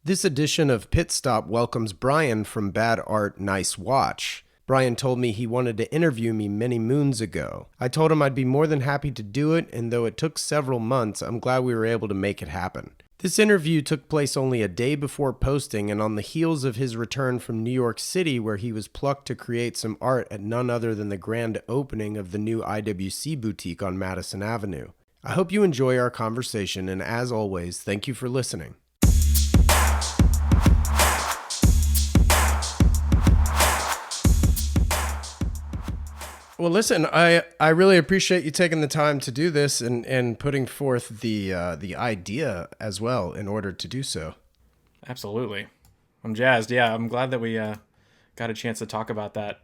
This edition of Pit Stop welcomes Bryan from Bad Art, Nice Watch. Bryan told me he wanted to interview me many moons ago. I told him I'd be more than happy to do it, and though it took several months, I'm glad we were able to make it happen. This interview took place only a day before posting, and on the heels of his return from New York City, where he was plucked to create some art at none other than the grand opening of the new IWC boutique on Madison Avenue. I hope you enjoy our conversation, and as always, thank you for listening. Well, listen, I really appreciate you taking the time to do this and putting forth the idea as well in order to do so. Absolutely. I'm jazzed. Yeah, I'm glad that we got a chance to talk about that.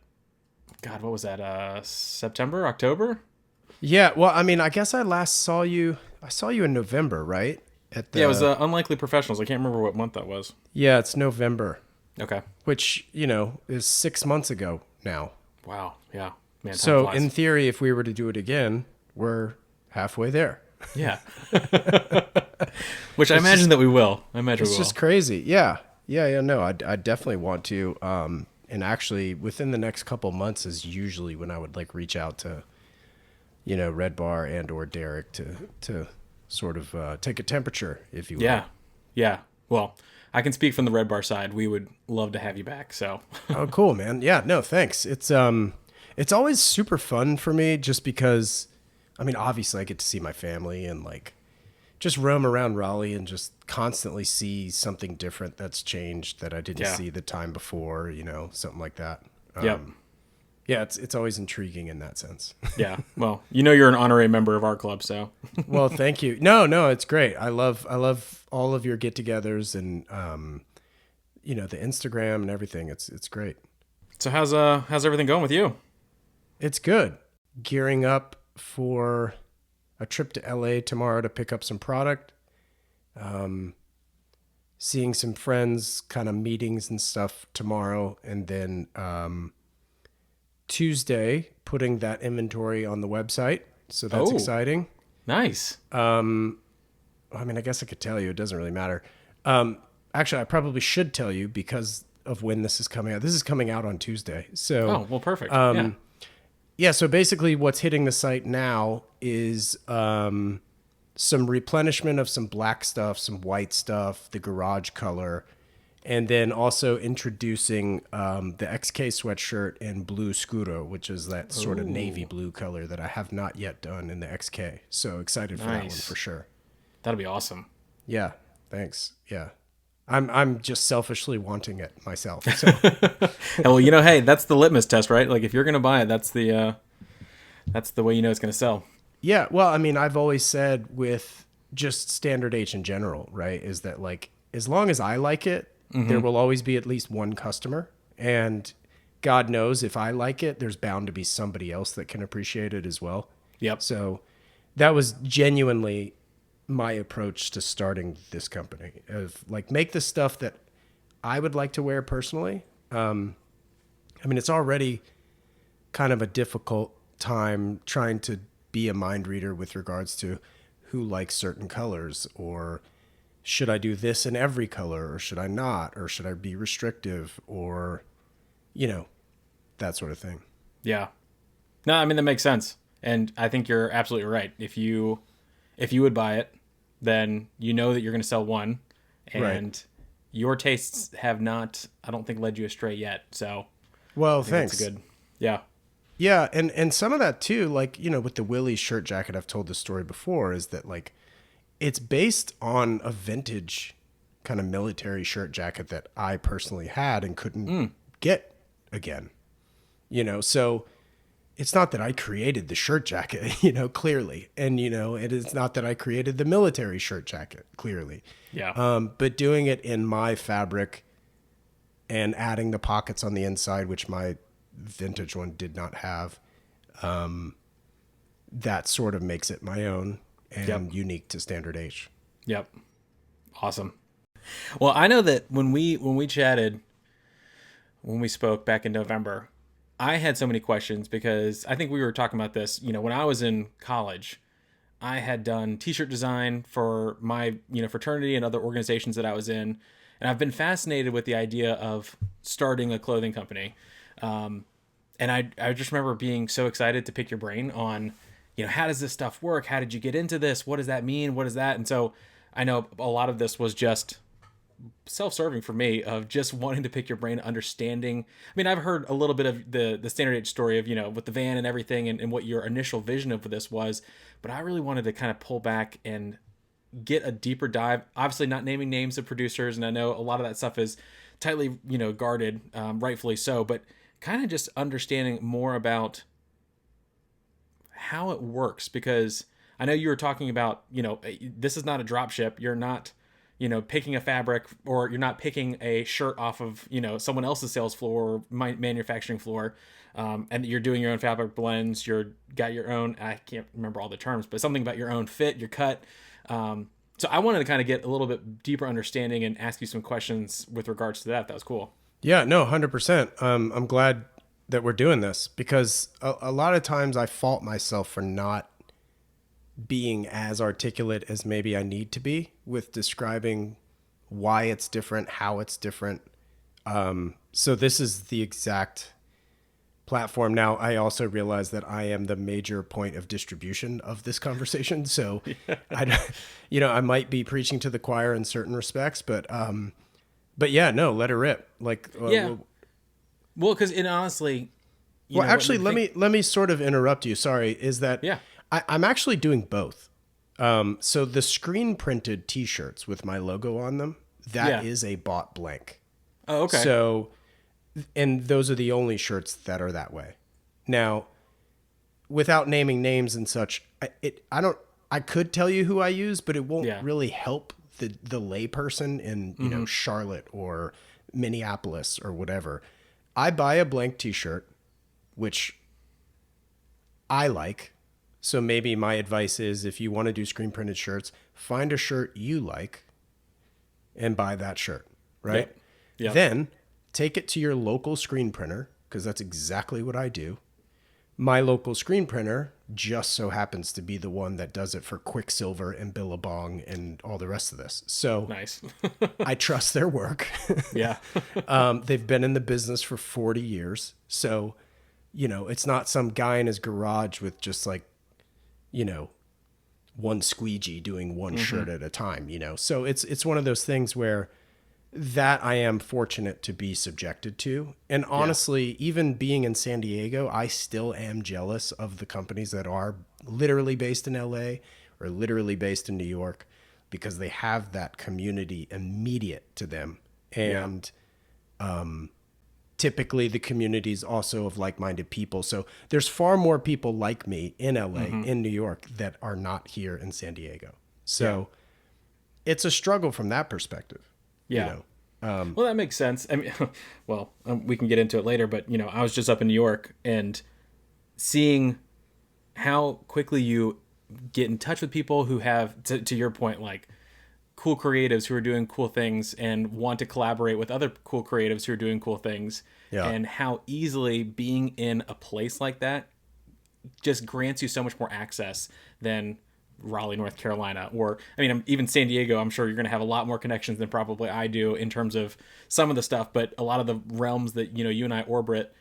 God, what was that? September, October? Yeah, well, I mean, I guess I last saw you in November, right? Yeah, it was Unlikely Professionals. I can't remember what month that was. Yeah, it's November. Okay. Which, is 6 months ago now. Wow. Yeah. Man, time So flies. in theory, if we were to do it again, we're halfway there. Yeah. Which I imagine that we will. I imagine we It's will. just crazy. Yeah. No, I definitely want to. And actually, within the next couple months is usually when I would reach out to, Red Bar and or Derek to sort of take a temperature, if you will. Yeah. Yeah. Well, I can speak from the Red Bar side. We would love to have you back. So. Oh, cool, man. Yeah, no, thanks. It's always super fun for me just because, I mean, obviously I get to see my family and just roam around Raleigh and just constantly see something different that's changed that I didn't see the time before, something like that. Yep. Yeah, it's always intriguing in that sense. Yeah. Well, you're an honorary member of our club, so. Well, thank you. No, it's great. I love all of your get-togethers and the Instagram and everything. It's great. So how's everything going with you? It's good. Gearing up for a trip to LA tomorrow to pick up some product. Seeing some friends, kind of meetings and stuff tomorrow. And then Tuesday, putting that inventory on the website. So that's exciting. Nice. I mean, I guess I could tell you. It doesn't really matter. Actually, I probably should tell you because of when this is coming out. This is coming out on Tuesday. So, Oh, well, perfect. Yeah, so basically what's hitting the site now is some replenishment of some black stuff, some white stuff, the garage color, and then also introducing the XK sweatshirt in blue scuro, which is that sort of navy blue color that I have not yet done in the XK. So excited for that one for sure. That'll be awesome. Yeah, thanks. Yeah. I'm just selfishly wanting it myself. So. Well, hey, that's the litmus test, right? If you're gonna buy it, that's the way it's gonna sell. Yeah, well, I mean, I've always said with just Standard H in general, right, is that as long as I like it, there will always be at least one customer, and God knows if I like it, there's bound to be somebody else that can appreciate it as well. Yep. So that was genuinely my approach to starting this company of make the stuff that I would like to wear personally. I mean, it's already kind of a difficult time trying to be a mind reader with regards to who likes certain colors, or should I do this in every color, or should I not, or should I be restrictive, or, that sort of thing. Yeah. No, I mean, that makes sense. And I think you're absolutely right. If you would buy it, then you know that you're going to sell one, and your tastes have not, I don't think, led you astray yet. So, well, thanks. That's good. Yeah. Yeah, and some of that too, with the Willie shirt jacket, I've told this story before, is that it's based on a vintage kind of military shirt jacket that I personally had and couldn't get again. So it's not that I created the shirt jacket, clearly. And, it is not that I created the military shirt jacket, clearly. Yeah. But doing it in my fabric and adding the pockets on the inside, which my vintage one did not have, that sort of makes it my own and unique to Standard H. Yep. Awesome. Well, I know that when we chatted, when we spoke back in November, I had so many questions because I think we were talking about this, when I was in college, I had done t-shirt design for my, fraternity and other organizations that I was in. And I've been fascinated with the idea of starting a clothing company. And I just remember being so excited to pick your brain on, how does this stuff work? How did you get into this? What does that mean? What is that? And so I know a lot of this was just self-serving for me, of just wanting to pick your brain, understanding. I mean, I've heard a little bit of the standard age story of, with the van and everything, and what your initial vision of this was, but I really wanted to kind of pull back and get a deeper dive. Obviously not naming names of producers, and I know a lot of that stuff is tightly, guarded, rightfully so, but kind of just understanding more about how it works, because I know you were talking about, this is not a drop ship. You're not, picking a fabric, or you're not picking a shirt off of, someone else's sales floor or manufacturing floor. And you're doing your own fabric blends. Got your own, I can't remember all the terms, but something about your own fit, your cut. So I wanted to kind of get a little bit deeper understanding and ask you some questions with regards to that. That was cool. Yeah, no, 100%. I'm glad that we're doing this, because a lot of times I fault myself for not being as articulate as maybe I need to be with describing why it's different, how it's different. So this is the exact platform. Now, I also realize that I am the major point of distribution of this conversation. So I might be preaching to the choir in certain respects, but yeah, no, let her rip. Yeah. Well, because it honestly, actually, let me sort of interrupt you. Sorry, is that I'm actually doing both. So the screen printed T-shirts with my logo on them, that is a bought blank. Oh, okay. So, and those are the only shirts that are that way. Now, without naming names and such, I could tell you who I use, but it won't really help the layperson in Charlotte or Minneapolis or whatever. I buy a blank T-shirt, which I like. So maybe my advice is, if you want to do screen printed shirts, find a shirt you like and buy that shirt, right? Yep. Then take it to your local screen printer, because that's exactly what I do. My local screen printer just so happens to be the one that does it for Quicksilver and Billabong and all the rest of this. So nice. I trust their work. Yeah. They've been in the business for 40 years. So, it's not some guy in his garage with just one squeegee doing one shirt at a time, So it's one of those things where that I am fortunate to be subjected to. And honestly, even being in San Diego, I still am jealous of the companies that are literally based in LA or literally based in New York, because they have that community immediate to them. And typically the communities also of like-minded people. So there's far more people like me in LA, in New York, that are not here in San Diego. So it's a struggle from that perspective. Yeah. Well, that makes sense. I mean, we can get into it later, but I was just up in New York and seeing how quickly you get in touch with people who have, to your point, like cool creatives who are doing cool things and want to collaborate with other cool creatives who are doing cool things. Yeah. And how easily being in a place like that just grants you so much more access than Raleigh, North Carolina, or even San Diego. I'm sure you're going to have a lot more connections than probably I do in terms of some of the stuff, but a lot of the realms that you and I orbit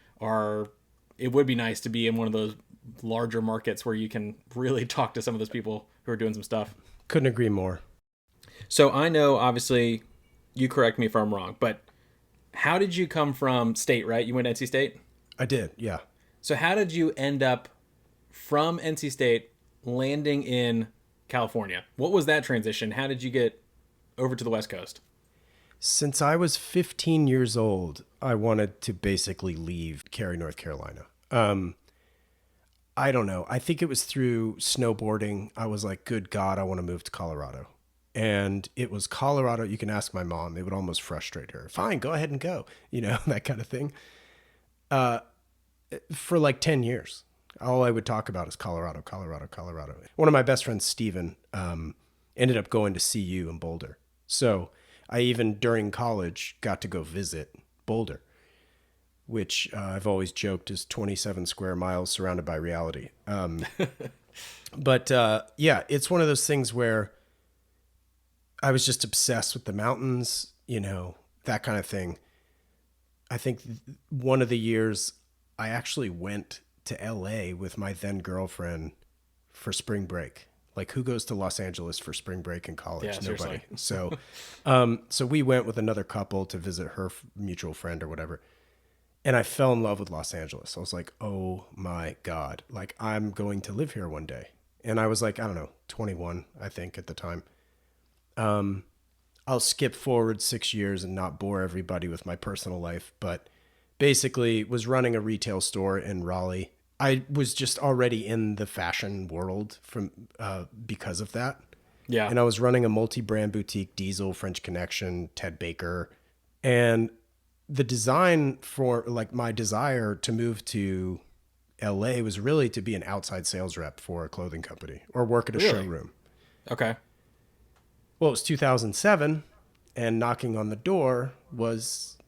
it would be nice to be in one of those larger markets where you can really talk to some of those people who are doing some stuff. Couldn't agree more. So I know, obviously, you correct me if I'm wrong, but how did you come from state, right? You went to NC State? I did, yeah. So how did you end up from NC State landing in California? What was that transition? How did you get over to the West Coast? Since I was 15 years old, I wanted to basically leave Cary, North Carolina. I don't know. I think it was through snowboarding. I was like, good God, I want to move to Colorado. And it was Colorado. You can ask my mom. It would almost frustrate her. Fine, go ahead and go. That kind of thing. For like 10 years. All I would talk about is Colorado, Colorado, Colorado. One of my best friends, Steven, ended up going to CU in Boulder. So I even, during college, got to go visit Boulder, which I've always joked is 27 square miles surrounded by reality. But it's one of those things where I was just obsessed with the mountains. that kind of thing. I think one of the years I actually went to LA with my then girlfriend for spring break. Like, who goes to Los Angeles for spring break in college? Yeah, Nobody. seriously. So we went with another couple to visit her mutual friend or whatever. And I fell in love with Los Angeles. I was like, oh my God, like, I'm going to live here one day. And I was like, I don't know, 21, I think, at the time. I'll skip forward 6 years and not bore everybody with my personal life, but basically was running a retail store in Raleigh. I was just already in the fashion world because of that. Yeah. And I was running a multi-brand boutique, Diesel, French Connection, Ted Baker. And the design for, like, my desire to move to LA was really to be an outside sales rep for a clothing company or work at a Really? showroom. Okay. Well, it was 2007, and knocking on the door was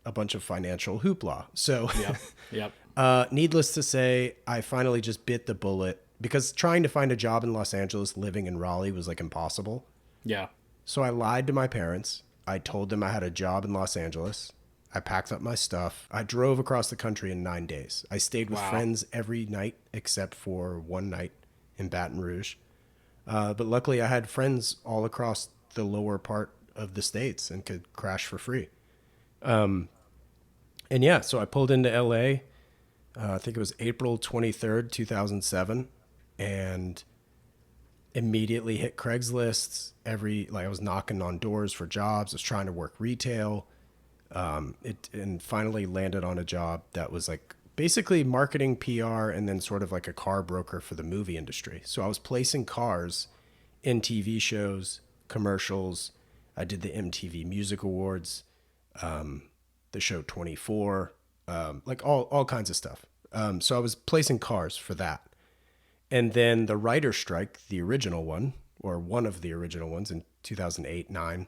a bunch of financial hoopla. So, Yep. Yep. needless to say, I finally just bit the bullet because trying to find a job in Los Angeles living in Raleigh was like impossible. Yeah. So I lied to my parents. I told them I had a job in Los Angeles. I packed up my stuff. I drove across the country in 9 days. I stayed with Wow. friends every night except for one night in Baton Rouge. But luckily I had friends all across the lower part of the States and could crash for free. And yeah, so I pulled into LA. I think it was April 23rd, 2007. And immediately hit Craigslist. I was knocking on doors for jobs. I was trying to work retail. And finally landed on a job that was like basically marketing, PR, and then sort of like a car broker for the movie industry. So I was placing cars in TV shows, commercials. I did the MTV Music Awards, the show 24, like all kinds of stuff. So I was placing cars for that. And then the writer's strike, the original one, or one of the original ones in 2008-9,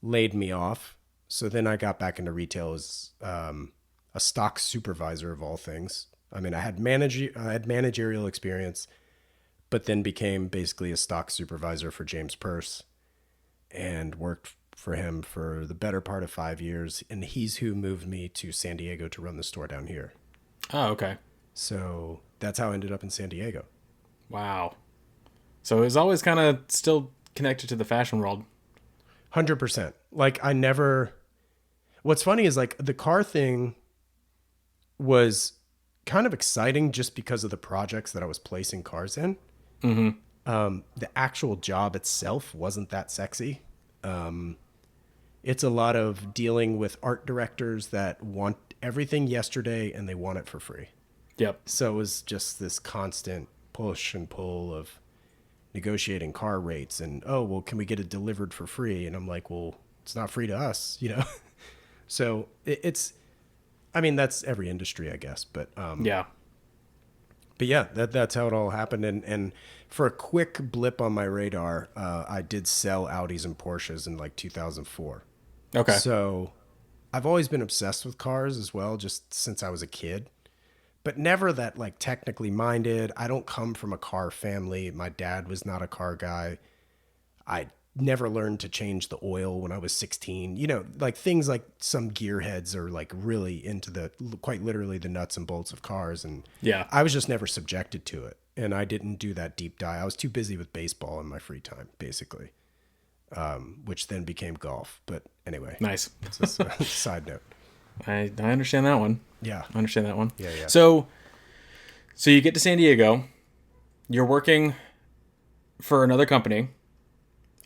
laid me off. So then I got back into retail as a stock supervisor of all things. I mean, I had managerial experience, but then became basically a stock supervisor for James Purse and worked for him for the better part of 5 years. And he's who moved me to San Diego to run the store down here. Oh, okay. So that's how I ended up in San Diego. Wow. So it was always kind of still connected to the fashion world. 100%. Like, what's funny is, like, the car thing was kind of exciting just because of the projects that I was placing cars in. The actual job itself wasn't that sexy. It's a lot of dealing with art directors that want everything yesterday and they want it for free. Yep. So it was just this constant push and pull of negotiating car rates and, oh, well, can we get it delivered for free? And I'm like, well, it's not free to us, So I mean, that's every industry, I guess. But Yeah. but yeah, that's how it all happened. And for a quick blip on my radar, I did sell Audis and Porsches in like 2004. Okay. So I've always been obsessed with cars as well, just since I was a kid, but never that like technically minded. I don't come from a car family. My dad was not a car guy. I never learned to change the oil when I was 16. Like things like some gearheads are like really into quite literally the nuts and bolts of cars. And Yeah. I was just never subjected to it. And I didn't do that deep dive. I was too busy with baseball in my free time, basically, which then became golf. But anyway, Nice. it's just a side note. I understand that one. Yeah. I understand that one. Yeah. So you get to San Diego. You're working for another company.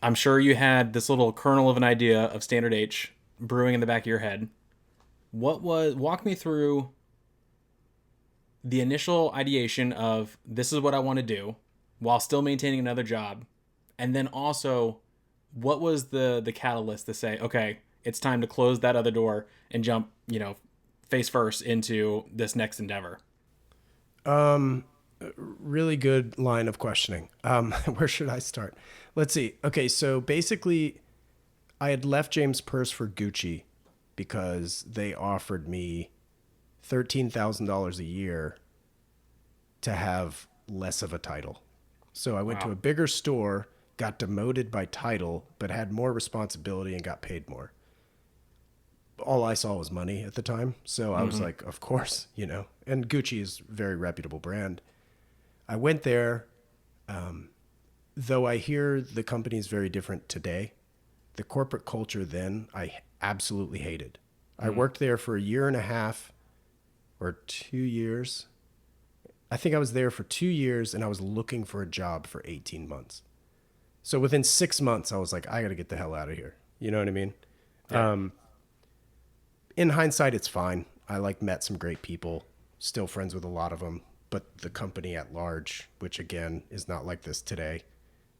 I'm sure you had this little kernel of an idea of Standard H brewing in the back of your head. Walk me through the initial ideation of this is what I want to do while still maintaining another job. And then also, what was the catalyst to say, okay, it's time to close that other door and jump, face first into this next endeavor? Really good line of questioning. Where should I start? Let's see. Okay, so basically, I had left James Purse for Gucci because they offered me $13,000 a year to have less of a title. So I went to a bigger store, got demoted by title, but had more responsibility and got paid more. All I saw was money at the time. So I was like, of course, you know, and Gucci is a very reputable brand. I went there, though I hear the company is very different today. The corporate culture then, I absolutely hated. I worked there for a year and a half or 2 years. I think I was there for 2 years and I was looking for a job for 18 months. So within 6 months, I was like, I got to get the hell out of here. You know what I mean? Yeah. In hindsight, it's fine. I met some great people, still friends with a lot of them, but the company at large, which again is not like this today,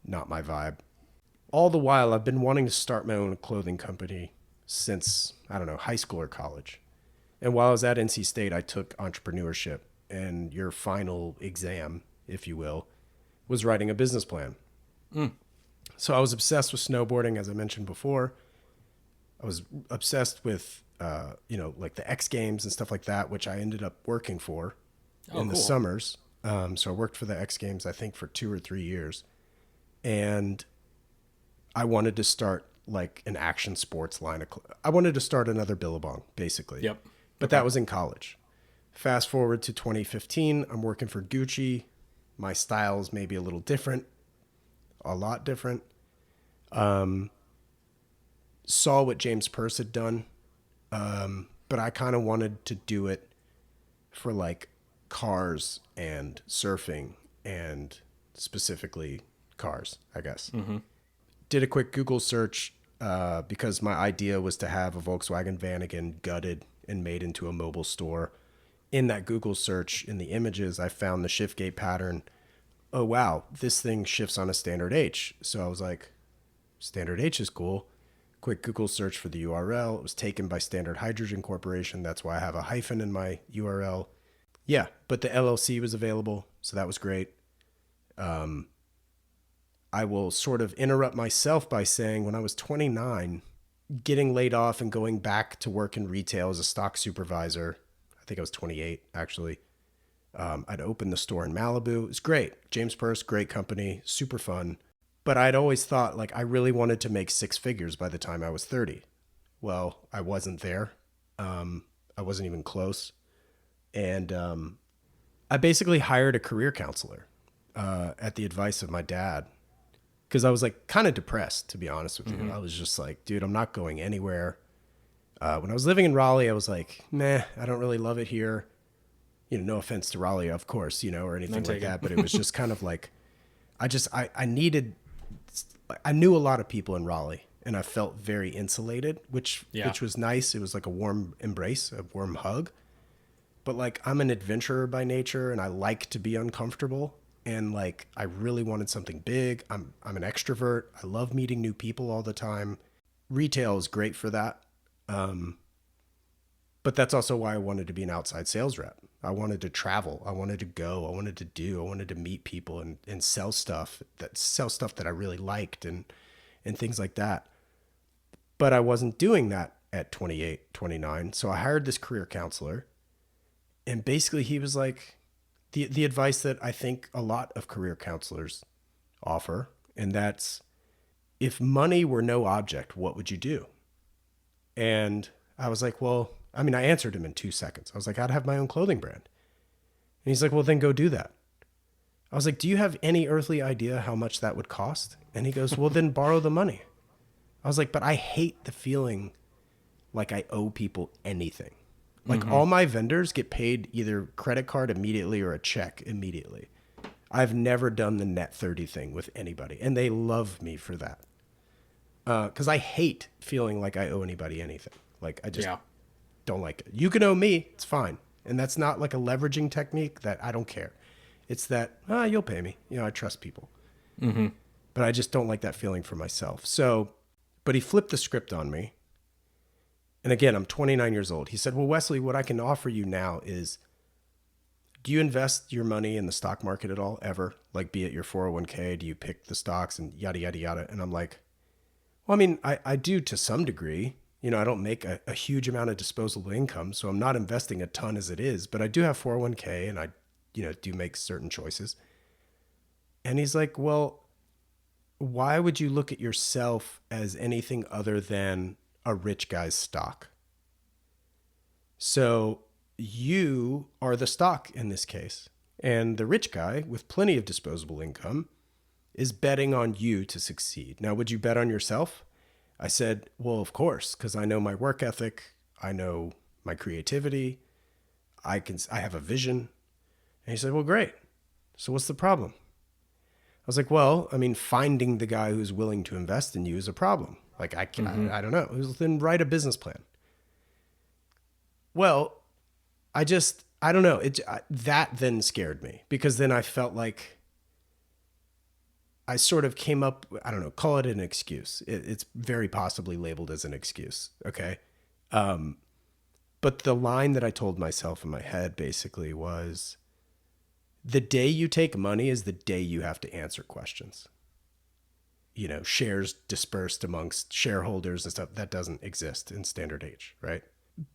not my vibe. All the while, I've been wanting to start my own clothing company since, I don't know, high school or college. And while I was at NC State, I took entrepreneurship, and your final exam, if you will, was writing a business plan. So I was obsessed with snowboarding, as I mentioned before. I was obsessed with, like the X Games and stuff like that, which I ended up working for in the summers. So I worked for the X Games, I think, for 2 or 3 years. And I wanted to start like an action sports line. I wanted to start another Billabong, basically. Yep. But that was in college. Fast forward to 2015, I'm working for Gucci. My style's maybe a little different, a lot different. Saw what James Purse had done, but I kind of wanted to do it for like cars and surfing and specifically cars, I guess. Did a quick Google search because my idea was to have a Volkswagen van again gutted and made into a mobile store. In that Google search, in the images, I found the shift gate pattern. Oh, wow, this thing shifts on a standard H. So I was like, standard H is cool. Quick Google search for the URL. It was taken by Standard Hydrogen Corporation. That's why I have a hyphen in my URL. Yeah, but the LLC was available, so that was great. I will sort of interrupt myself by saying when I was 29, getting laid off and going back to work in retail as a stock supervisor, I think I was 28 actually. I'd opened the store in Malibu. It was great. James Purse, great company, super fun. But I'd always thought like I really wanted to make 6 figures by the time I was 30. Well, I wasn't there. I wasn't even close. And I basically hired a career counselor at the advice of my dad. Because I was like kind of depressed, to be honest with you. I was just like, dude, I'm not going anywhere. When I was living in Raleigh, I was like, meh, I don't really love it here. You know, no offense to Raleigh, of course, or anything like that. But it was just kind of like, I knew a lot of people in Raleigh and I felt very insulated, which was nice. It was like a warm embrace, a warm hug. But like, I'm an adventurer by nature and I like to be uncomfortable. And like, I really wanted something big. I'm an extrovert. I love meeting new people all the time. Retail is great for that. But that's also why I wanted to be an outside sales rep. I wanted to travel. I wanted to go. I wanted to meet people and sell stuff that I really liked and things like that. But I wasn't doing that at 28, 29. So I hired this career counselor. And basically he was like, the advice that I think a lot of career counselors offer, and that's, if money were no object, what would you do? And I was like, well, I mean, I answered him in 2 seconds. I was like, I'd have my own clothing brand. And he's like, well, then go do that. I was like, do you have any earthly idea how much that would cost? And he goes, well, then borrow the money. I was like, but I hate the feeling like I owe people anything. Like all my vendors get paid either credit card immediately or a check immediately. I've never done the net 30 thing with anybody, and they love me for that. Because I hate feeling like I owe anybody anything. Like I just don't like it. You can owe me, it's fine. And that's not like a leveraging technique that I don't care. It's that, you'll pay me. I trust people. But I just don't like that feeling for myself. So, but he flipped the script on me. And again, I'm 29 years old. He said, well, Wesley, what I can offer you now is, do you invest your money in the stock market at all, ever? Like, be it your 401k, do you pick the stocks and yada, yada, yada? And I'm like, well, I mean, I do to some degree. I don't make a huge amount of disposable income, so I'm not investing a ton as it is, but I do have 401k and I, do make certain choices. And he's like, well, why would you look at yourself as anything other than a rich guy's stock? So you are the stock in this case. And the rich guy with plenty of disposable income is betting on you to succeed. Now, would you bet on yourself? I said, well, of course, because I know my work ethic. I know my creativity. I have a vision. And he said, well, great. So what's the problem? I was like, well, I mean, finding the guy who's willing to invest in you is a problem. Like, I don't know. Then write a business plan. Well, I don't know. That then scared me, because then I felt like I sort of came up, I don't know, call it an excuse. It's very possibly labeled as an excuse. Okay. But the line that I told myself in my head basically was, the day you take money is the day you have to answer questions. You know, shares dispersed amongst shareholders and stuff, that doesn't exist in standard age, right?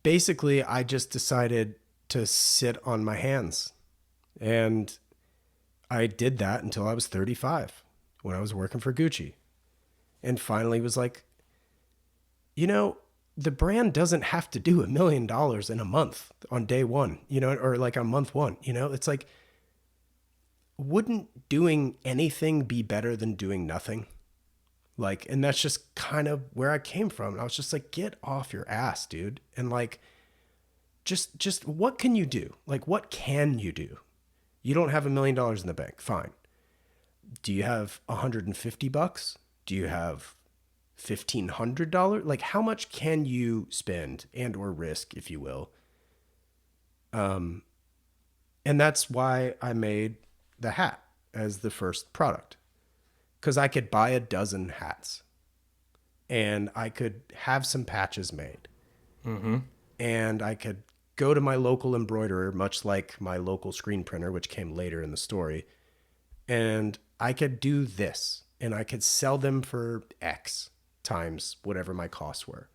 Basically, I just decided to sit on my hands. And I did that until I was 35, when I was working for Gucci. And finally was like, you know, the brand doesn't have to do $1 million in a month on day one, you know, or like on month one, you know, it's like, wouldn't doing anything be better than doing nothing? Like, and that's just kind of where I came from. And I was just like, get off your ass, dude. And like, just what can you do? Like, what can you do? You don't have $1 million in the bank. Fine. Do you have $150? Do you have $1,500? Like, how much can you spend and or risk, if you will? And that's why I made the hat as the first product, because I could buy a dozen hats and I could have some patches made, and I could go to my local embroiderer, much like my local screen printer, which came later in the story, and I could do this and I could sell them for X times whatever my costs were.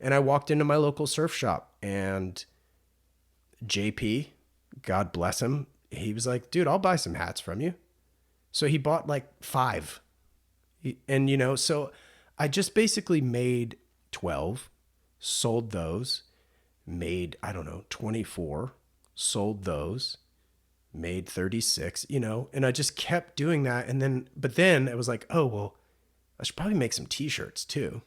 And I walked into my local surf shop, and JP, God bless him, he was like, dude, I'll buy some hats from you. So he bought like 5. And, you know, so I just basically made 12, sold those, made, I don't know, 24, sold those, made 36, you know, and I just kept doing that. And then, but then it was like, oh, well, I should probably make some t-shirts too.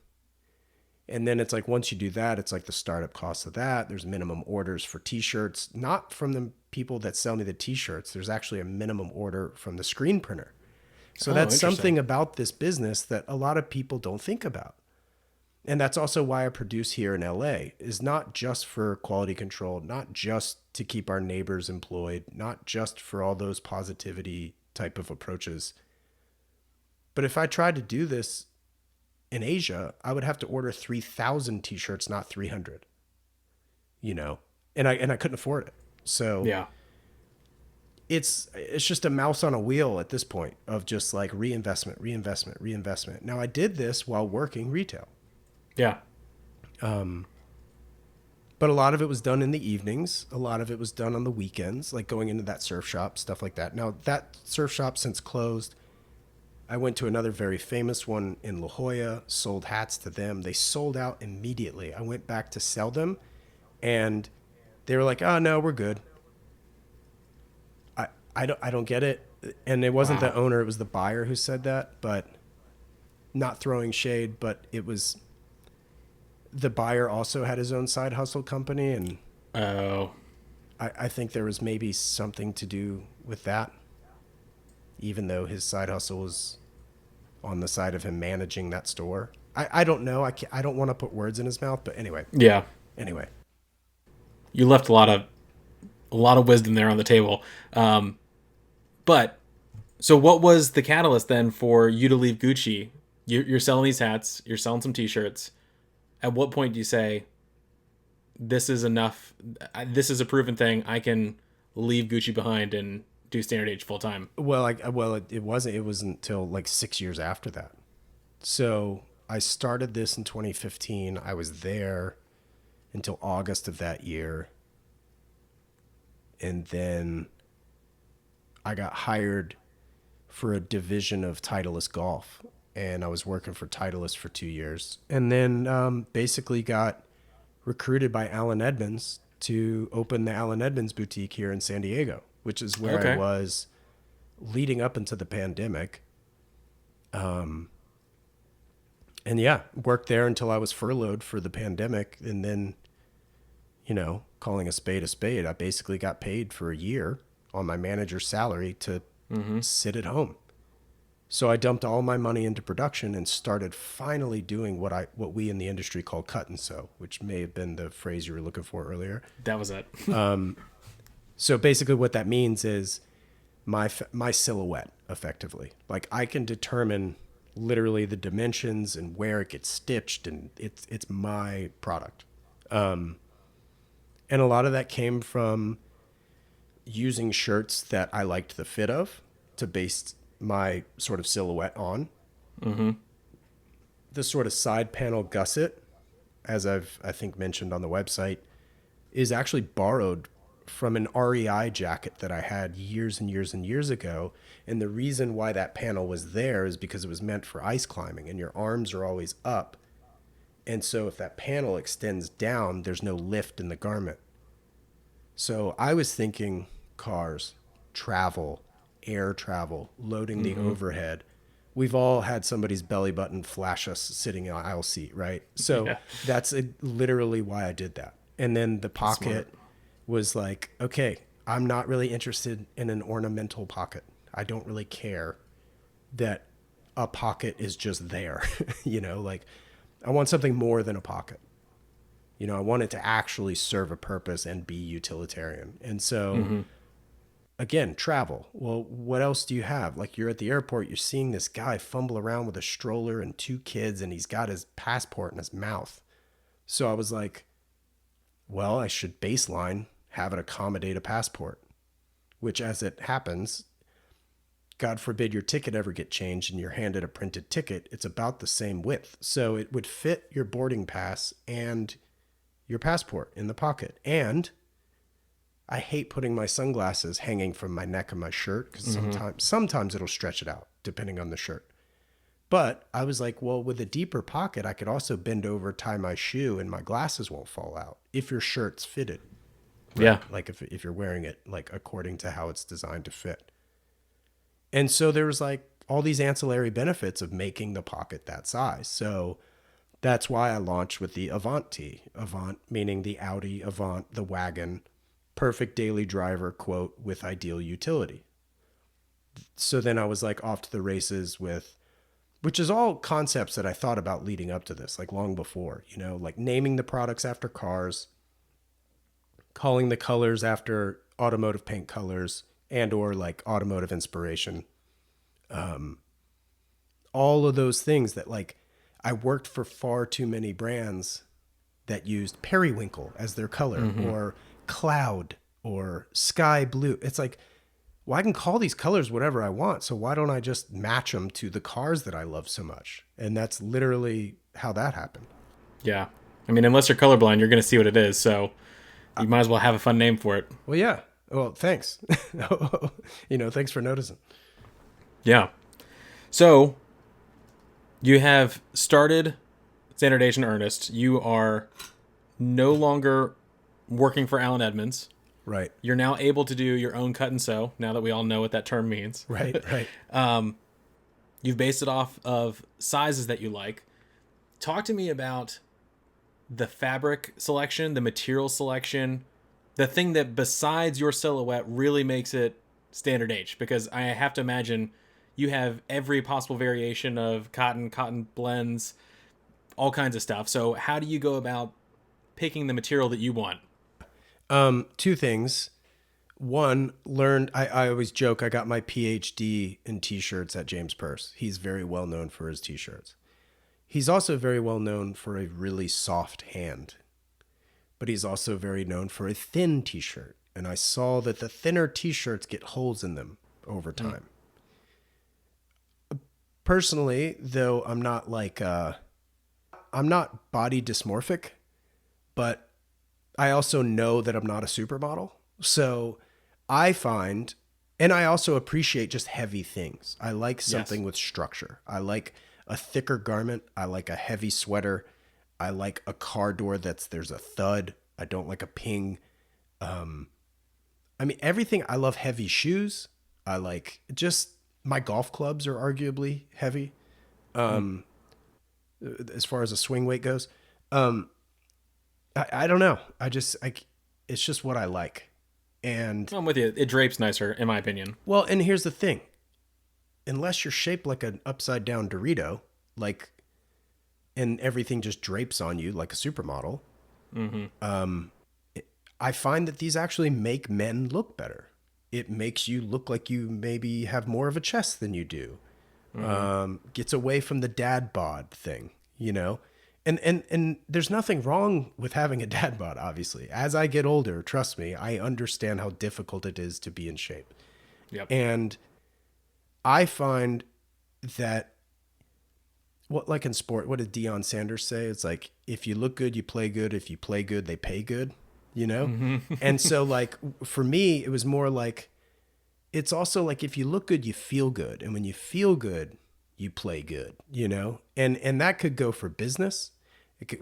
And then it's like, once you do that, it's like the startup cost of that. There's minimum orders for t-shirts, not from the people that sell me the t-shirts. There's actually a minimum order from the screen printer. So that's something about this business that a lot of people don't think about. And that's also why I produce here in LA, is not just for quality control, not just to keep our neighbors employed, not just for all those positivity type of approaches. But if I tried to do this in Asia, I would have to order 3,000 t-shirts, not 300, you know, and I couldn't afford it. So yeah, it's just a mouse on a wheel at this point of just like reinvestment. Now I did this while working retail. Yeah. But a lot of it was done in the evenings. A lot of it was done on the weekends, like going into that surf shop, stuff like that. Now that surf shop since closed. I went to another very famous one in La Jolla, sold hats to them. They sold out immediately. I went back to sell them, and they were like, oh, no, we're good. I don't get it. And it wasn't the owner, it was the buyer who said that, but not throwing shade, but it was, the buyer also had his own side hustle company, and I think there was maybe something to do with that, even though his side hustle was on the side of him managing that store. I don't know. I don't want to put words in his mouth, but anyway. Yeah. Anyway. You left a lot of wisdom there on the table. But so what was the catalyst then for you to leave Gucci? You're selling these hats, you're selling some t-shirts. At what point do you say, this is enough, this is a proven thing, I can leave Gucci behind and do standard age full time? Well, it wasn't until like 6 years after that. So I started this in 2015. I was there until August of that year. And then I got hired for a division of Titleist Golf. And I was working for Titleist for 2 years. And then basically got recruited by Alan Edmonds to open the Alan Edmonds boutique here in San Diego, which is where I was leading up into the pandemic. And yeah, worked there until I was furloughed for the pandemic. And then, calling a spade, I basically got paid for a year on my manager's salary to sit at home. So I dumped all my money into production and started finally doing what we in the industry call cut and sew, which may have been the phrase you were looking for earlier. That was it. So basically what that means is my silhouette, effectively. Like, I can determine literally the dimensions and where it gets stitched, and it's my product. And a lot of that came from using shirts that I liked the fit of to base my sort of silhouette on. Mm-hmm. The sort of side panel gusset, as I think mentioned on the website, is actually borrowed from an REI jacket that I had years and years and years ago. And the reason why that panel was there is because it was meant for ice climbing, and your arms are always up. And so if that panel extends down, there's no lift in the garment. So I was thinking cars, travel, air travel, loading the overhead. We've all had somebody's belly button flash us sitting in an aisle seat, right? So that's literally why I did that. And then the pocket was like, okay, I'm not really interested in an ornamental pocket. I don't really care that a pocket is just there. Like, I want something more than a pocket. I want it to actually serve a purpose and be utilitarian. And so again, travel. Well, what else do you have? Like, you're at the airport, you're seeing this guy fumble around with a stroller and 2 kids, and he's got his passport in his mouth. So I was like, well, I should baseline have it accommodate a passport, which, as it happens, God forbid your ticket ever get changed and you're handed a printed ticket, it's about the same width. So it would fit your boarding pass and your passport in the pocket. And I hate putting my sunglasses hanging from my neck of my shirt, because sometimes it'll stretch it out depending on the shirt. But I was like, well, with a deeper pocket, I could also bend over, tie my shoe, and my glasses won't fall out if your shirt's fitted. Right? Yeah. Like if you're wearing it like according to how it's designed to fit. And so there was like all these ancillary benefits of making the pocket that size. So that's why I launched with the Avant tee. Avant meaning the Audi Avant, the wagon, perfect daily driver, quote, with ideal utility. So then I was like off to the races with, which is all concepts that I thought about leading up to this, like long before, like naming the products after cars, calling the colors after automotive paint colors and or like automotive inspiration. All of those things that, like, I worked for far too many brands that used periwinkle as their color or cloud or sky blue. It's like, well, I can call these colors whatever I want. So why don't I just match them to the cars that I love so much? And that's literally how that happened. Yeah. I mean, unless you're colorblind, you're going to see what it is. So you might as well have a fun name for it. Well, yeah. Well, thanks. Thanks for noticing. Yeah. So you have started Standard in earnest. You are no longer working for Alan Edmonds. Right. You're now able to do your own cut and sew, now that we all know what that term means. Right. You've based it off of sizes that you like. Talk to me about the fabric selection, the material selection, the thing that besides your silhouette really makes it Standard H, because I have to imagine you have every possible variation of cotton blends, all kinds of stuff. So how do you go about picking the material that you want? 2 things. One, I always joke, I got my PhD in t-shirts at James Purse. He's very well known for his t-shirts. He's also very well known for a really soft hand, but he's also very known for a thin t-shirt. And I saw that the thinner t-shirts get holes in them over time. Personally, though, I'm not body dysmorphic, but I also know that I'm not a supermodel. So I find And I also appreciate just heavy things. I like something Yes. with structure. I like a thicker garment. I like a heavy sweater. I like a car door there's a thud. I don't like a ping. I mean, everything. I love heavy shoes. I like just my golf clubs are arguably heavy Mm. as far as a swing weight goes. Um, I don't know. It's just what I like. And I'm with you. It drapes nicer, in my opinion. well, and here's the thing. Unless you're shaped like an upside down Dorito, like, and everything just drapes on you like a supermodel, Mm-hmm. I find that these actually make men look better. It makes you look like you maybe have more of a chest than you do. Mm-hmm. Gets away from the dad bod thing, you know? And there's nothing wrong with having a dad bod, obviously. As I get older, trust me, I understand how difficult it is to be in shape. Yep. And I find that like in sport, what did Deion Sanders say? It's like, if you look good, you play good. If you play good, they pay good, you know? Mm-hmm. And so like for me, it was more like, it's also like, if you look good, you feel good. And when you feel good, you play good, you know? And that could go for business.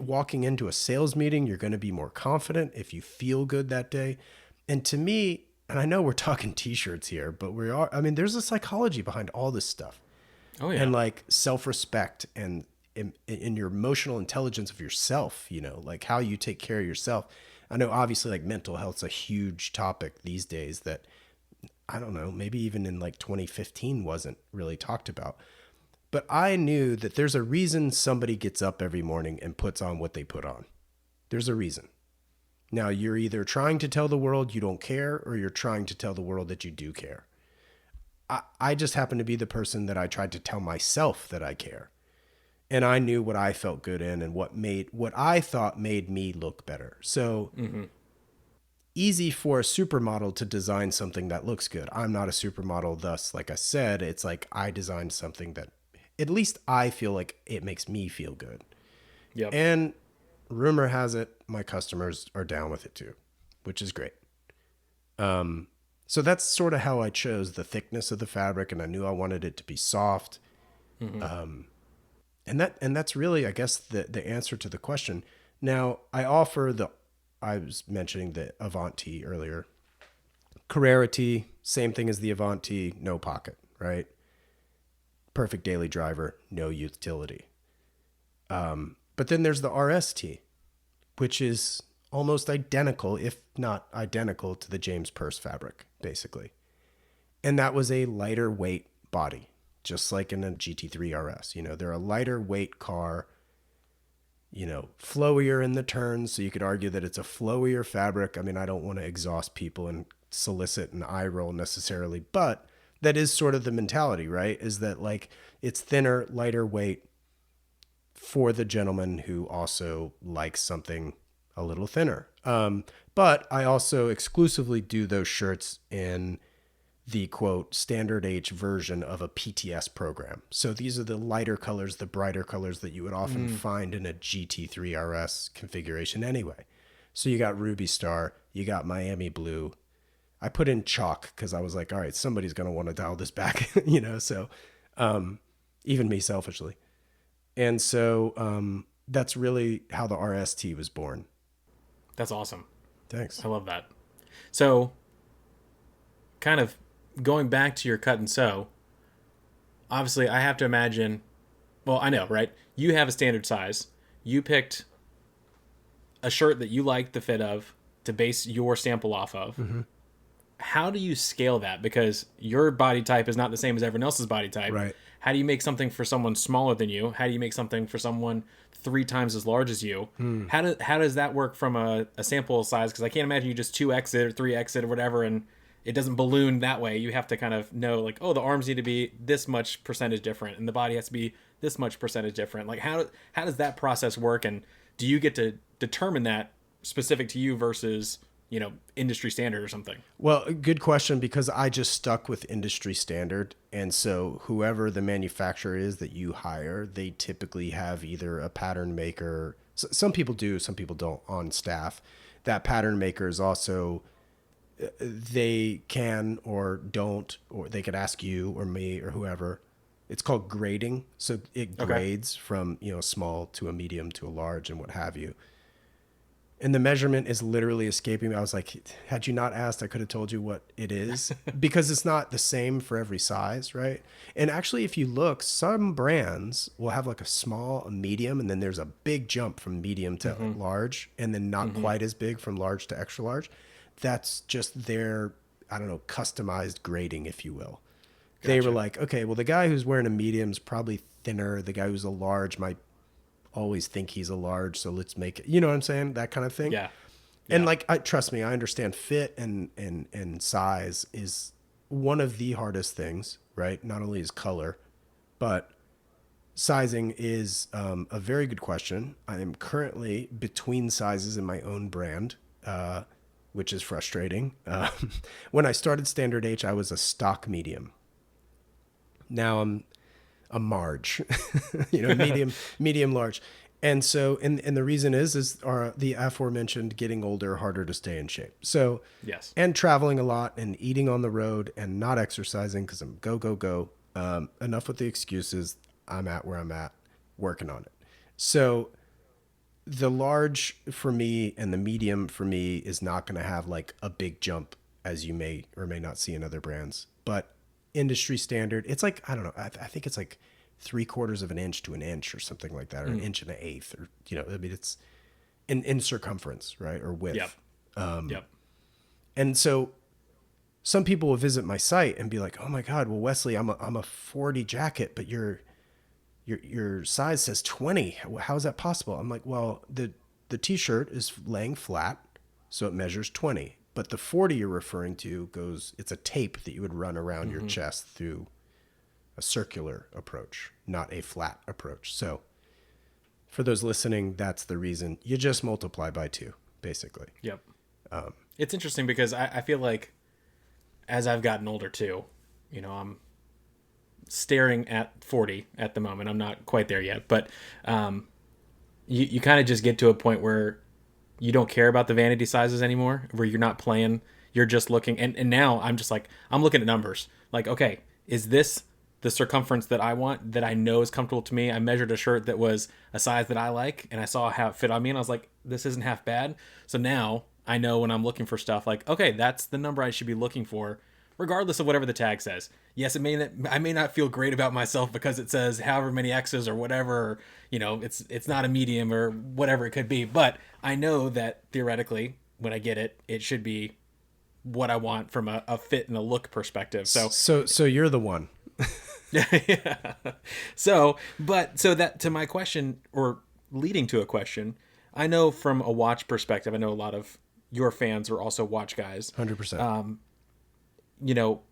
Walking into a sales meeting, you're going to be more confident if you feel good that day. And to me, and I know we're talking t-shirts here, but I mean, there's a psychology behind all this stuff. Oh yeah. And like self-respect and in your emotional intelligence of yourself, you know, like how you take care of yourself. I know obviously like mental health's a huge topic these days that I don't know, maybe even in like 2015 wasn't really talked about. But I knew that there's a reason somebody gets up every morning and puts on what they put on. There's a reason. Now, you're either trying to tell the world you don't care or you're trying to tell the world that you do care. I just happen to be the person that I tried to tell myself that I care. And I knew what I felt good in and what I thought made me look better. So Mm-hmm. easy for a supermodel to design something that looks good. I'm not a supermodel, thus, like I said, it's like I designed something that at least I feel like it makes me feel good. Yep. And rumor has it, my customers are down with it too, which is great. So that's sort of how I chose the thickness of the fabric, and I knew I wanted it to be soft. Mm-hmm. And that's really, I guess, the answer to the question. Now, I was mentioning the Avanti earlier. Carrera tee, same thing as the Avanti, no pocket, right? Perfect daily driver, no utility. But then there's the RST, which is almost identical, if not identical, to the James Purse fabric, basically. And that was a lighter weight body, just like in a GT3 RS. You know, they're a lighter weight car, you know, flowier in the turns. So you could argue that it's a flowier fabric. I mean, I don't want to exhaust people and solicit an eye roll necessarily, but that is sort of the mentality, right? Is that like it's thinner, lighter weight for the gentleman who also likes something a little thinner. But I also exclusively do those shirts in the quote standard H version of a PTS program. So these are the lighter colors, the brighter colors that you would often find in a GT3 RS configuration anyway. So you got Ruby Star, you got Miami Blue. I put in chalk because I was like, all right, somebody's going to want to dial this back, you know, so even me selfishly. And so that's really how the RST was born. That's awesome. Thanks. I love that. So, kind of going back to your cut and sew, obviously I have to imagine, well, I know, right? You have a standard size. You picked a shirt that you like the fit of to base your sample off of. Mm-hmm. How do you scale that? Because your body type is not the same as everyone else's body type. Right. How do you make something for someone smaller than you? How do you make something for someone 3 times as large as you? How does that work from a sample size? Because I can't imagine you just 2x it or 3x it or whatever, and it doesn't balloon that way. You have to kind of know, like, oh, the arms need to be this much percentage different, and the body has to be this much percentage different. Like, how does that process work? And do you get to determine that specific to you versus, you know, industry standard or something? Well, good question, because I just stuck with industry standard. And so whoever the manufacturer is that you hire, they typically have either a pattern maker. Some people do, some people don't on staff. That pattern maker is also they can or don't, or they could ask you or me or whoever. It's called grading. So it Okay. grades from, small to a medium to a large and what have you. And the measurement is literally escaping me. I was like, had you not asked, I could have told you what it is because it's not the same for every size, right? And actually, if you look, some brands will have like a small, a medium, and then there's a big jump from medium to large, and then not quite as big from large to extra large. That's just their, I don't know, customized grading, if you will. They were Gotcha. like, okay, well, the guy who's wearing a medium is probably thinner. The guy who's a large might always think he's a large, so let's make it. You know what I'm saying? That kind of thing. Yeah. And Yeah. like, I trust me, I understand fit and size is one of the hardest things, right? Not only is color, but sizing is a very good question. I am currently between sizes in my own brand, which is frustrating. When I started Standard H, I was a stock medium. Now I'm a marge, medium, large. And so, and the reason is the aforementioned getting older, harder to stay in shape. So, Yes. and traveling a lot and eating on the road and not exercising because I'm go, go, go. Enough with the excuses. I'm at where I'm at, working on it. So the large for me and the medium for me is not going to have like a big jump as you may or may not see in other brands, but industry standard, it's like, I don't know. I think it's like 3/4 of an inch to an inch or something like that, or an inch and an eighth, or, I mean, it's in circumference, right. Or width. Yep. Yep. And so some people will visit my site and be like, oh my God, well, Wesley, I'm a 40 jacket, but your size says 20. How is that possible? I'm like, well, the t-shirt is laying flat, so it measures 20. But the 40 you're referring to it's a tape that you would run around your chest through a circular approach, not a flat approach. So for those listening, that's the reason. You just multiply by 2, basically. Yep. It's interesting because I feel like as I've gotten older too, I'm staring at 40 at the moment. I'm not quite there yet, but you kind of just get to a point where you don't care about the vanity sizes anymore, where you're not playing, you're just looking. And now I'm just like, I'm looking at numbers. Like, okay, is this the circumference that I want, that I know is comfortable to me? I measured a shirt that was a size that I like, and I saw how it fit on me, and I was like, this isn't half bad. So now I know when I'm looking for stuff, like, okay, that's the number I should be looking for, regardless of whatever the tag says. Yes, I may not feel great about myself because it says however many X's or whatever, or, it's not a medium or whatever it could be, but I know that theoretically, when I get it, it should be what I want from a fit and a look perspective. So you're the one. Yeah. So that, to my question, or leading to a question, I know from a watch perspective, I know a lot of your fans are also watch guys. 100%.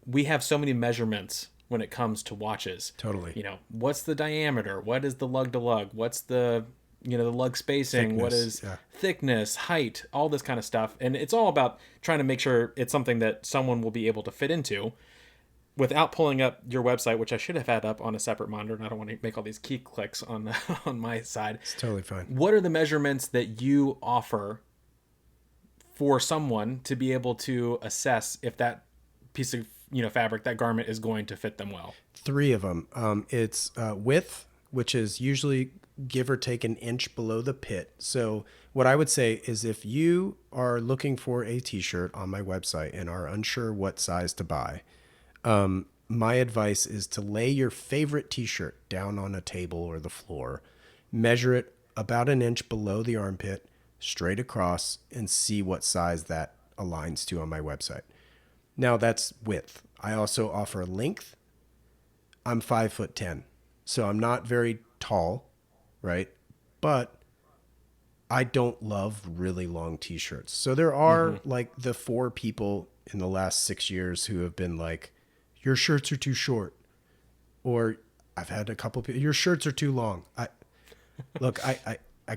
We have so many measurements when it comes to watches. Totally. What's the diameter? What is the lug to lug? What's the lug spacing? Thickness, what is yeah. thickness, height, all this kind of stuff. And it's all about trying to make sure it's something that someone will be able to fit into without pulling up your website, which I should have had up on a separate monitor, and I don't want to make all these key clicks on on my side. It's totally fine. What are the measurements that you offer for someone to be able to assess if that piece of fabric, that garment, is going to fit them well? 3 of them. It's width, which is usually give or take an inch below the pit. So what I would say is, if you are looking for a t-shirt on my website and are unsure what size to buy, my advice is to lay your favorite t-shirt down on a table or the floor, measure it about an inch below the armpit, straight across, and see what size that aligns to on my website. Now that's width. I also offer length. I'm 5'10", so I'm not very tall, right? But I don't love really long t-shirts. So there are like the 4 people in the last 6 years who have been like, your shirts are too short. Or I've had a couple people, your shirts are too long. I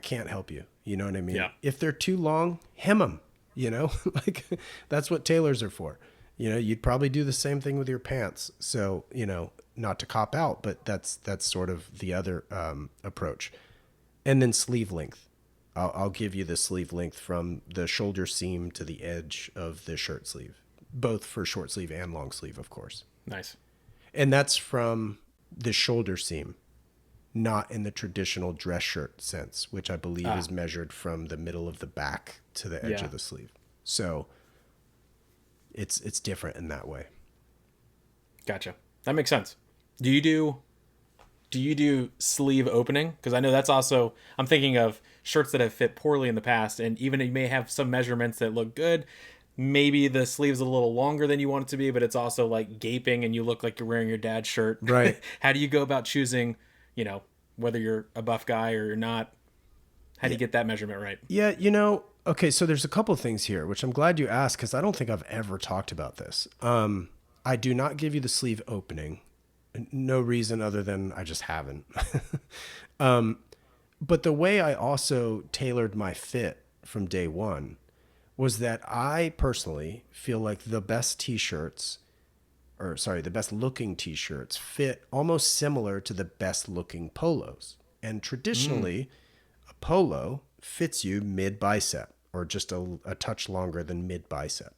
can't help you. You know what I mean? Yeah. If they're too long, hem them, like that's what tailors are for. You'd probably do the same thing with your pants. So, not to cop out, but that's sort of the other approach. And then sleeve length. I'll give you the sleeve length from the shoulder seam to the edge of the shirt sleeve, both for short sleeve and long sleeve, of course. Nice. And that's from the shoulder seam, not in the traditional dress shirt sense, which I believe is measured from the middle of the back to the edge of the sleeve. So it's different in that way. Gotcha. That makes sense. Do you do sleeve opening? Because I know that's also, I'm thinking of shirts that have fit poorly in the past, and even you may have some measurements that look good. Maybe the sleeve's a little longer than you want it to be, but it's also like gaping and you look like you're wearing your dad's shirt. Right. How do you go about choosing, whether you're a buff guy or you're not? How do you get that measurement right? Yeah, okay, so there's a couple things here, which I'm glad you asked because I don't think I've ever talked about this. I do not give you the sleeve opening. No reason other than I just haven't. But the way I also tailored my fit from day one was that I personally feel like the best looking t-shirts fit almost similar to the best looking polos. And traditionally, a polo fits you mid bicep or just a touch longer than mid bicep.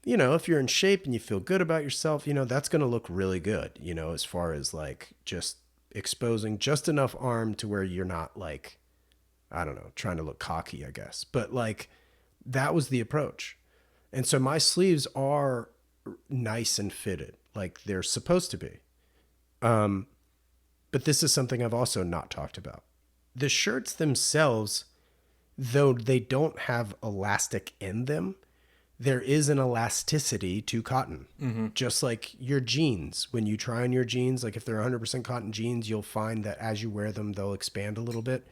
If you're in shape and you feel good about yourself, that's going to look really good, as far as like just exposing just enough arm to where you're not like, I don't know, trying to look cocky, I guess. But like that was the approach. And so my sleeves are nice and fitted like they're supposed to be. But this is something I've also not talked about. The shirts themselves, though they don't have elastic in them, there is an elasticity to cotton, just like your jeans. When you try on your jeans, like if they're 100% cotton jeans, you'll find that as you wear them, they'll expand a little bit.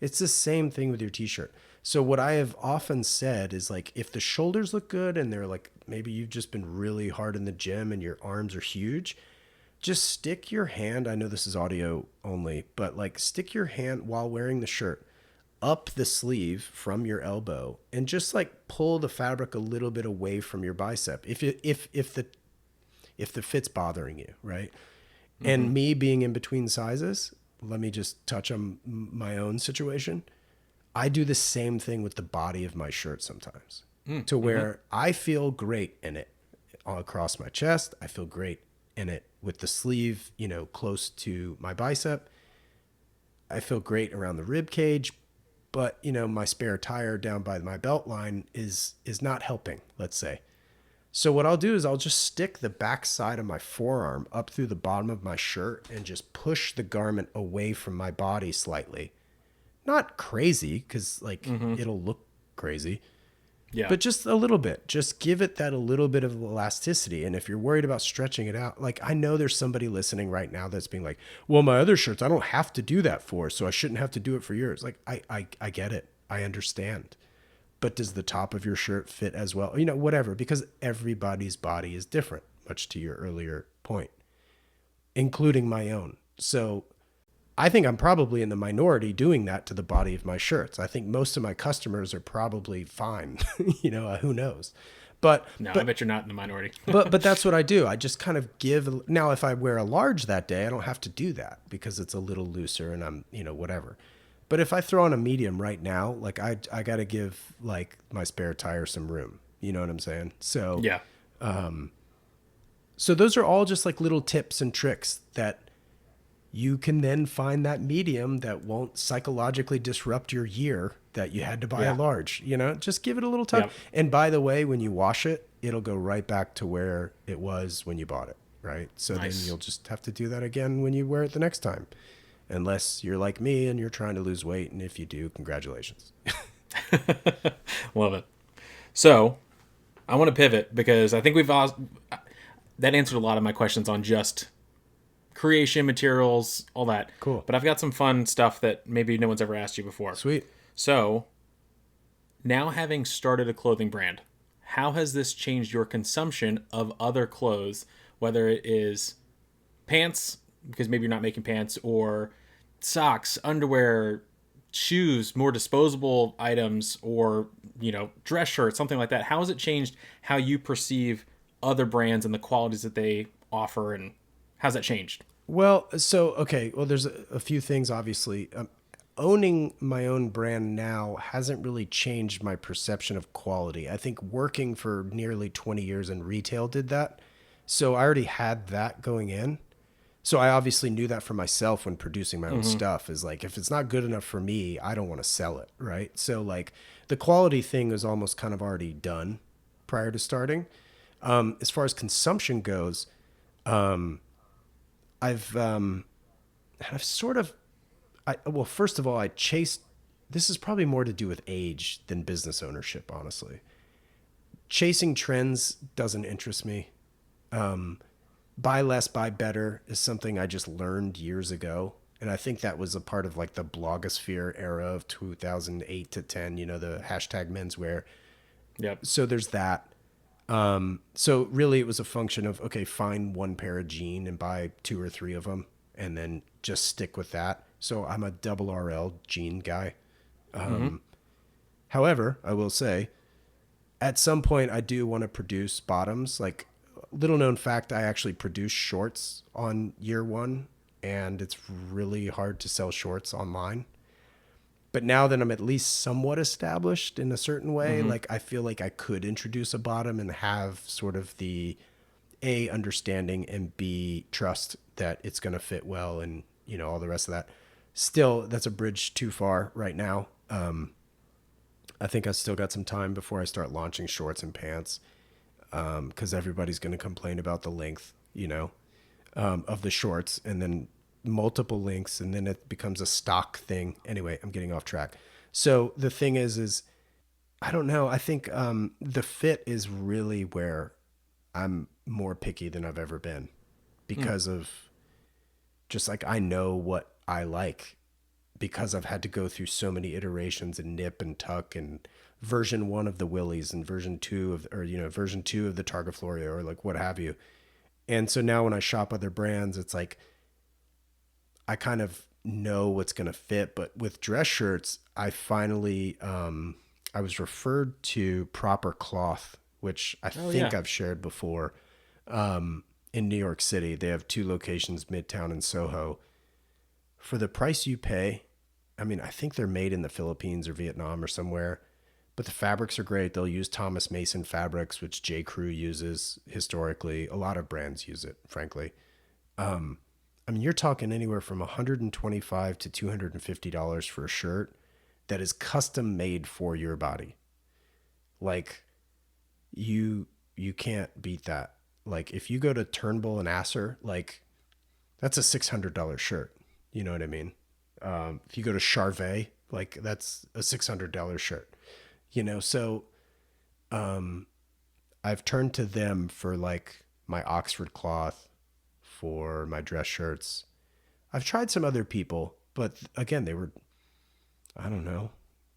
It's the same thing with your t-shirt. So what I have often said is like, if the shoulders look good and they're like, maybe you've just been really hard in the gym and your arms are huge, just stick your hand. I know this is audio only, but like stick your hand while wearing the shirt up the sleeve from your elbow and just like pull the fabric a little bit away from your bicep. If the fit's bothering you, right? Mm-hmm. And me being in between sizes, let me just touch on my own situation. I do the same thing with the body of my shirt sometimes to where I feel great in it all across my chest. I feel great in it with the sleeve, close to my bicep. I feel great around the rib cage. But, my spare tire down by my belt line is not helping, let's say. So what I'll do is I'll just stick the back side of my forearm up through the bottom of my shirt and just push the garment away from my body slightly. Not crazy, because it'll look crazy. Yeah. But just a little bit. Just give it that a little bit of elasticity. And if you're worried about stretching it out, like I know there's somebody listening right now that's being like, well, my other shirts, I don't have to do that for, so I shouldn't have to do it for yours. Like, I get it. I understand. But does the top of your shirt fit as well? Whatever, because everybody's body is different, much to your earlier point, including my own. So I think I'm probably in the minority doing that to the body of my shirts. I think most of my customers are probably fine. Who knows? But I bet you're not in the minority. but that's what I do. I just kind of give. Now, if I wear a large that day, I don't have to do that because it's a little looser and I'm, whatever. But if I throw on a medium right now, like I got to give like my spare tire some room. You know what I'm saying? So yeah. So those are all just like little tips and tricks that you can then find that medium that won't psychologically disrupt your year that you had to buy a large, just give it a little time. Yep. And by the way, when you wash it, it'll go right back to where it was when you bought it. Right. So Then you'll just have to do that again when you wear it the next time, unless you're like me and you're trying to lose weight. And if you do, congratulations. Love it. So I want to pivot because I think that answered a lot of my questions on just creation, materials, all that. Cool. But I've got some fun stuff that maybe no one's ever asked you before. Sweet. So, now having started a clothing brand, how has this changed your consumption of other clothes, whether it is pants, because maybe you're not making pants, or socks, underwear, shoes, more disposable items, or, dress shirts, something like that? How has it changed how you perceive other brands and the qualities that they offer, and how's that changed? Well, there's a few things, obviously. owning my own brand now hasn't really changed my perception of quality. I think working for nearly 20 years in retail did that. So I already had that going in. So I obviously knew that for myself when producing my own Mm-hmm. stuff is like, if it's not good enough for me, I don't want to sell it. Right. So like the quality thing is almost kind of already done prior to starting. As far as consumption goes, I've, um, I've sort of, well, first of all, I chased, this is probably more to do with age than business ownership, honestly. Chasing trends doesn't interest me. Buy less, buy better is something I just learned years ago. And I think that was a part of like the blogosphere era of 2008 to 10, the hashtag menswear. Yep. So there's that. So really it was a function of, okay, find one pair of jean and buy two or three of them and then just stick with that. So I'm a double RL jean guy. Mm-hmm. However, I will say at some point I do want to produce bottoms. Like, little known fact, I actually produce shorts on year one, and it's really hard to sell shorts online. But now that I'm at least somewhat established in a certain way, Mm-hmm. like I feel like I could introduce a bottom and have sort of the A, understanding, and B, trust that it's going to fit well, and all the rest of that. Still, that's a bridge too far right now. I think I still got some time before I start launching shorts and pants, because everybody's going to complain about the length, of the shorts, and then multiple lengths, and then it becomes a stock thing. Anyway, I'm getting off track. So the thing is I don't know. I think the fit is really where I'm more picky than I've ever been, Mm. because of just like I know what I like, because I've had to go through so many iterations and nip and tuck and version one of the Willies and version two of, or version two of the Targa Florio, or like what have you. And so now when I shop other brands, it's like I kind of know what's going to fit. But with dress shirts, I finally I was referred to Proper Cloth, which I Oh think yeah. I've shared before. In New York City, they have two locations, Midtown and Soho. For the price you pay, I mean, I think they're made in the Philippines or Vietnam or somewhere, but the fabrics are great. They'll use Thomas Mason fabrics, which J. Crew uses historically. A lot of brands use it, frankly. I mean, you're talking anywhere from $125 to $250 for a shirt that is custom made for your body. Like, you can't beat that. Like, if you go to Turnbull and Asser, like, that's a $600 shirt. You know what I mean? If you go to Charvet, like, that's a $600 shirt. So I've turned to them for like my Oxford cloth, for my dress shirts. I've tried some other people, but again, they were, I don't know,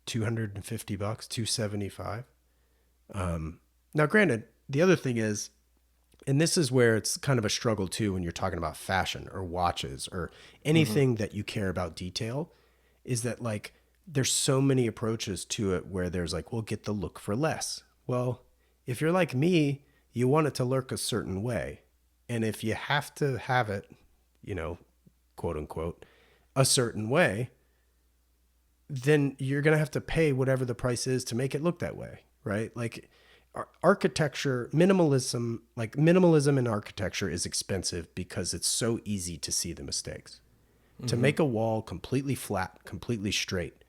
250 bucks, 275. Now, granted, the other thing is, and this is where it's kind of a struggle too when you're talking about fashion or watches or Mm-hmm. anything that you care about detail, is that like there's so many approaches to it where there's like, we'll get the look for less. Well, if you're like me, you want it to look a certain way. And if you have to have it, you know, quote unquote, a certain way, then you're going to have to pay whatever the price is to make it look that way, right? Like architecture, minimalism, like minimalism in architecture is expensive because it's so easy to see the mistakes. To Mm-hmm. make a wall completely flat, completely straight,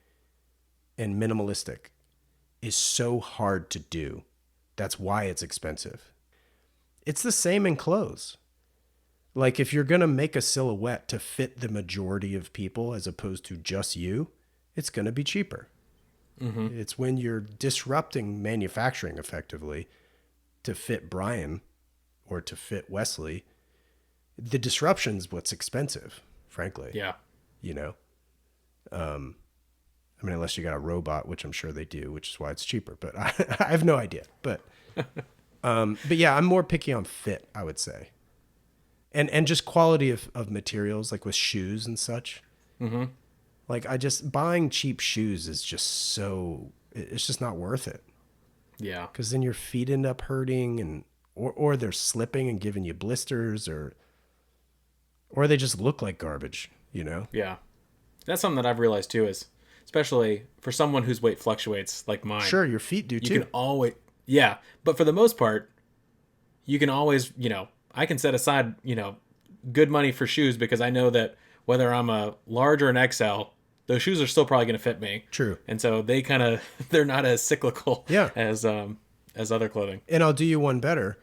and minimalistic is so hard to do. That's why it's expensive. It's the same in clothes. Like if you're going to make a silhouette to fit the majority of people as opposed to just you, it's going to be cheaper. Mm-hmm. It's when you're disrupting manufacturing effectively to fit Bryan or to fit Wesley, the disruption's what's expensive, frankly, Yeah. you know? I mean, unless you got a robot, which I'm sure they do, which is why it's cheaper, but I have no idea. But yeah, I'm more picky on fit, I would say. And just quality of materials, like with shoes and such. Mm-hmm. Like I just buying cheap shoes is just so it's just not worth it, Yeah. because then your feet end up hurting, and or they're slipping and giving you blisters, or they just look like garbage. Yeah. That's something that I've realized too, is especially for someone whose weight fluctuates like mine. Sure, your feet do You too. can always, yeah, but for the most part, you can always, I can set aside, good money for shoes because I know that whether I'm a large or an XL, those shoes are still probably going to fit me. True. And so they kind of, they're not as cyclical Yeah. as other clothing. And I'll do you one better.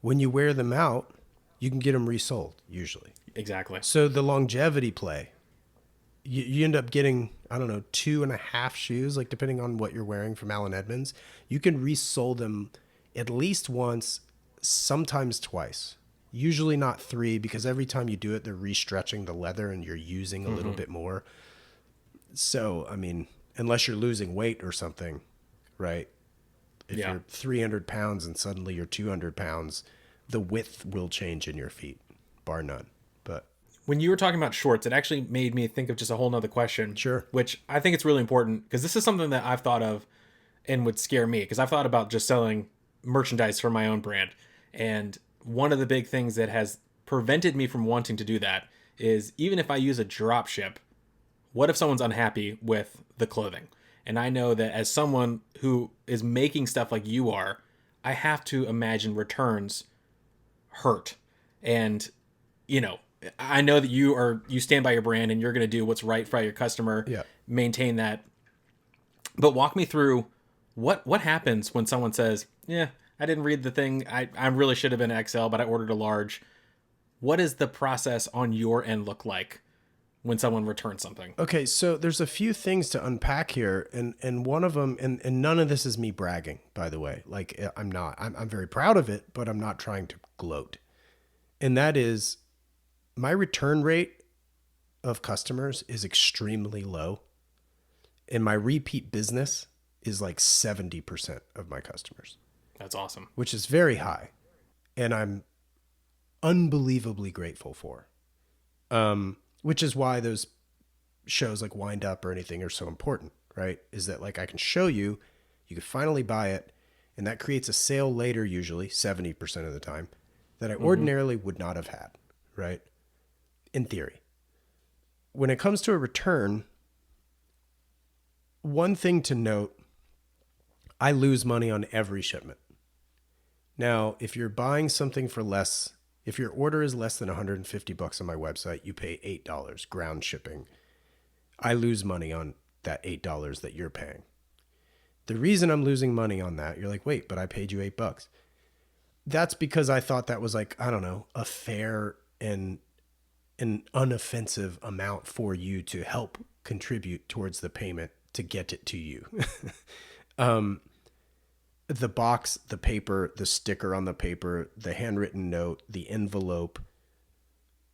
When you wear them out, you can get them resold usually. Exactly. So the longevity play, you end up getting, I don't know, 2.5 shoes, like depending on what you're wearing from Allen Edmonds. You can resole them at least once, sometimes twice. Usually not 3, because every time you do it, they're restretching the leather and you're using a little bit more. So, I mean, unless you're losing weight or something, right? If you're 300 pounds and suddenly you're 200 pounds, the width will change in your feet, bar none. But When you were talking about shorts, it actually made me think of just a whole nother question. Sure. Which I think it's really important because this is something that I've thought of and would scare me because I've thought about just selling merchandise for my own brand. And one of the big things that has prevented me from wanting to do that is even if I use a drop ship, what if someone's unhappy with the clothing? And I know that as someone who is making stuff like you are, I have to imagine returns hurt. And, I know that you stand by your brand and you're going to do what's right for your customer, maintain that. But walk me through what happens when someone says, yeah, I didn't read the thing. I really should have been XL, but I ordered a large. What does the process on your end look like when someone returns something? okay, so there's a few things to unpack here, and one of them, and none of this is me bragging, by the way. Like, I'm not. I'm very proud of it, but I'm not trying to gloat. And that is, my return rate of customers is extremely low, and my repeat business is like 70% of my customers. That's awesome. Which is very high, and I'm unbelievably grateful for. Which is why those shows like Wind Up or anything are so important, right? Is that like I can show you, you can finally buy it, and that creates a sale later, usually 70% of the time, that I ordinarily would not have had, right? In theory. When it comes to a return, one thing to note, I lose money on every shipment. Now, if you're buying something for less, if your order is less than $150 on my website, you pay $8 ground shipping. I lose money on that $8 that you're paying. The reason I'm losing money on that, you're like, wait, but I paid you $8. That's because I thought that was like, I don't know, a fair and an unoffensive amount for you to help contribute towards the payment to get it to you. The box, the paper, the sticker on the paper, the handwritten note, the envelope,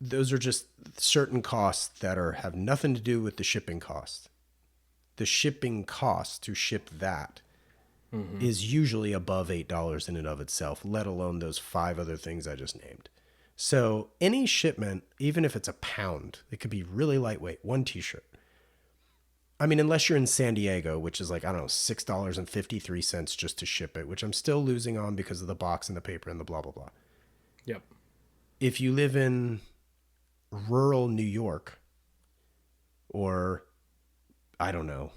those are just certain costs that have nothing to do with the shipping cost. The shipping cost to ship that is usually above $8 in and of itself, let alone those 5 other things I just named. So any shipment, even if it's a pound, it could be really lightweight, one t-shirt. I mean, unless you're in San Diego, which is like, I don't know, $6.53 just to ship it, which I'm still losing on because of the box and the paper and the blah, blah, blah. Yep. If you live in rural New York, or I don't know,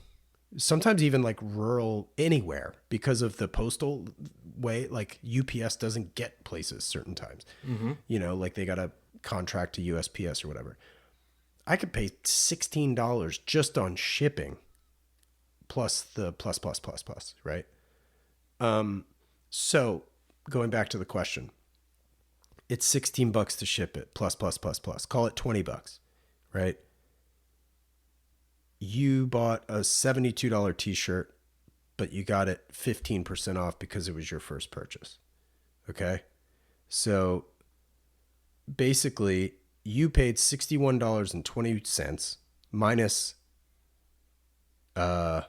sometimes even like rural anywhere, because of the postal way, like UPS doesn't get places certain times, like they got to contract to USPS or whatever. I could pay $16 just on shipping, plus the plus, right? So going back to the question, it's $16 to ship it, plus. Call it $20, right? You bought a $72 t-shirt, but you got it 15% off because it was your first purchase. Okay? So basically, you paid $61.20 minus, I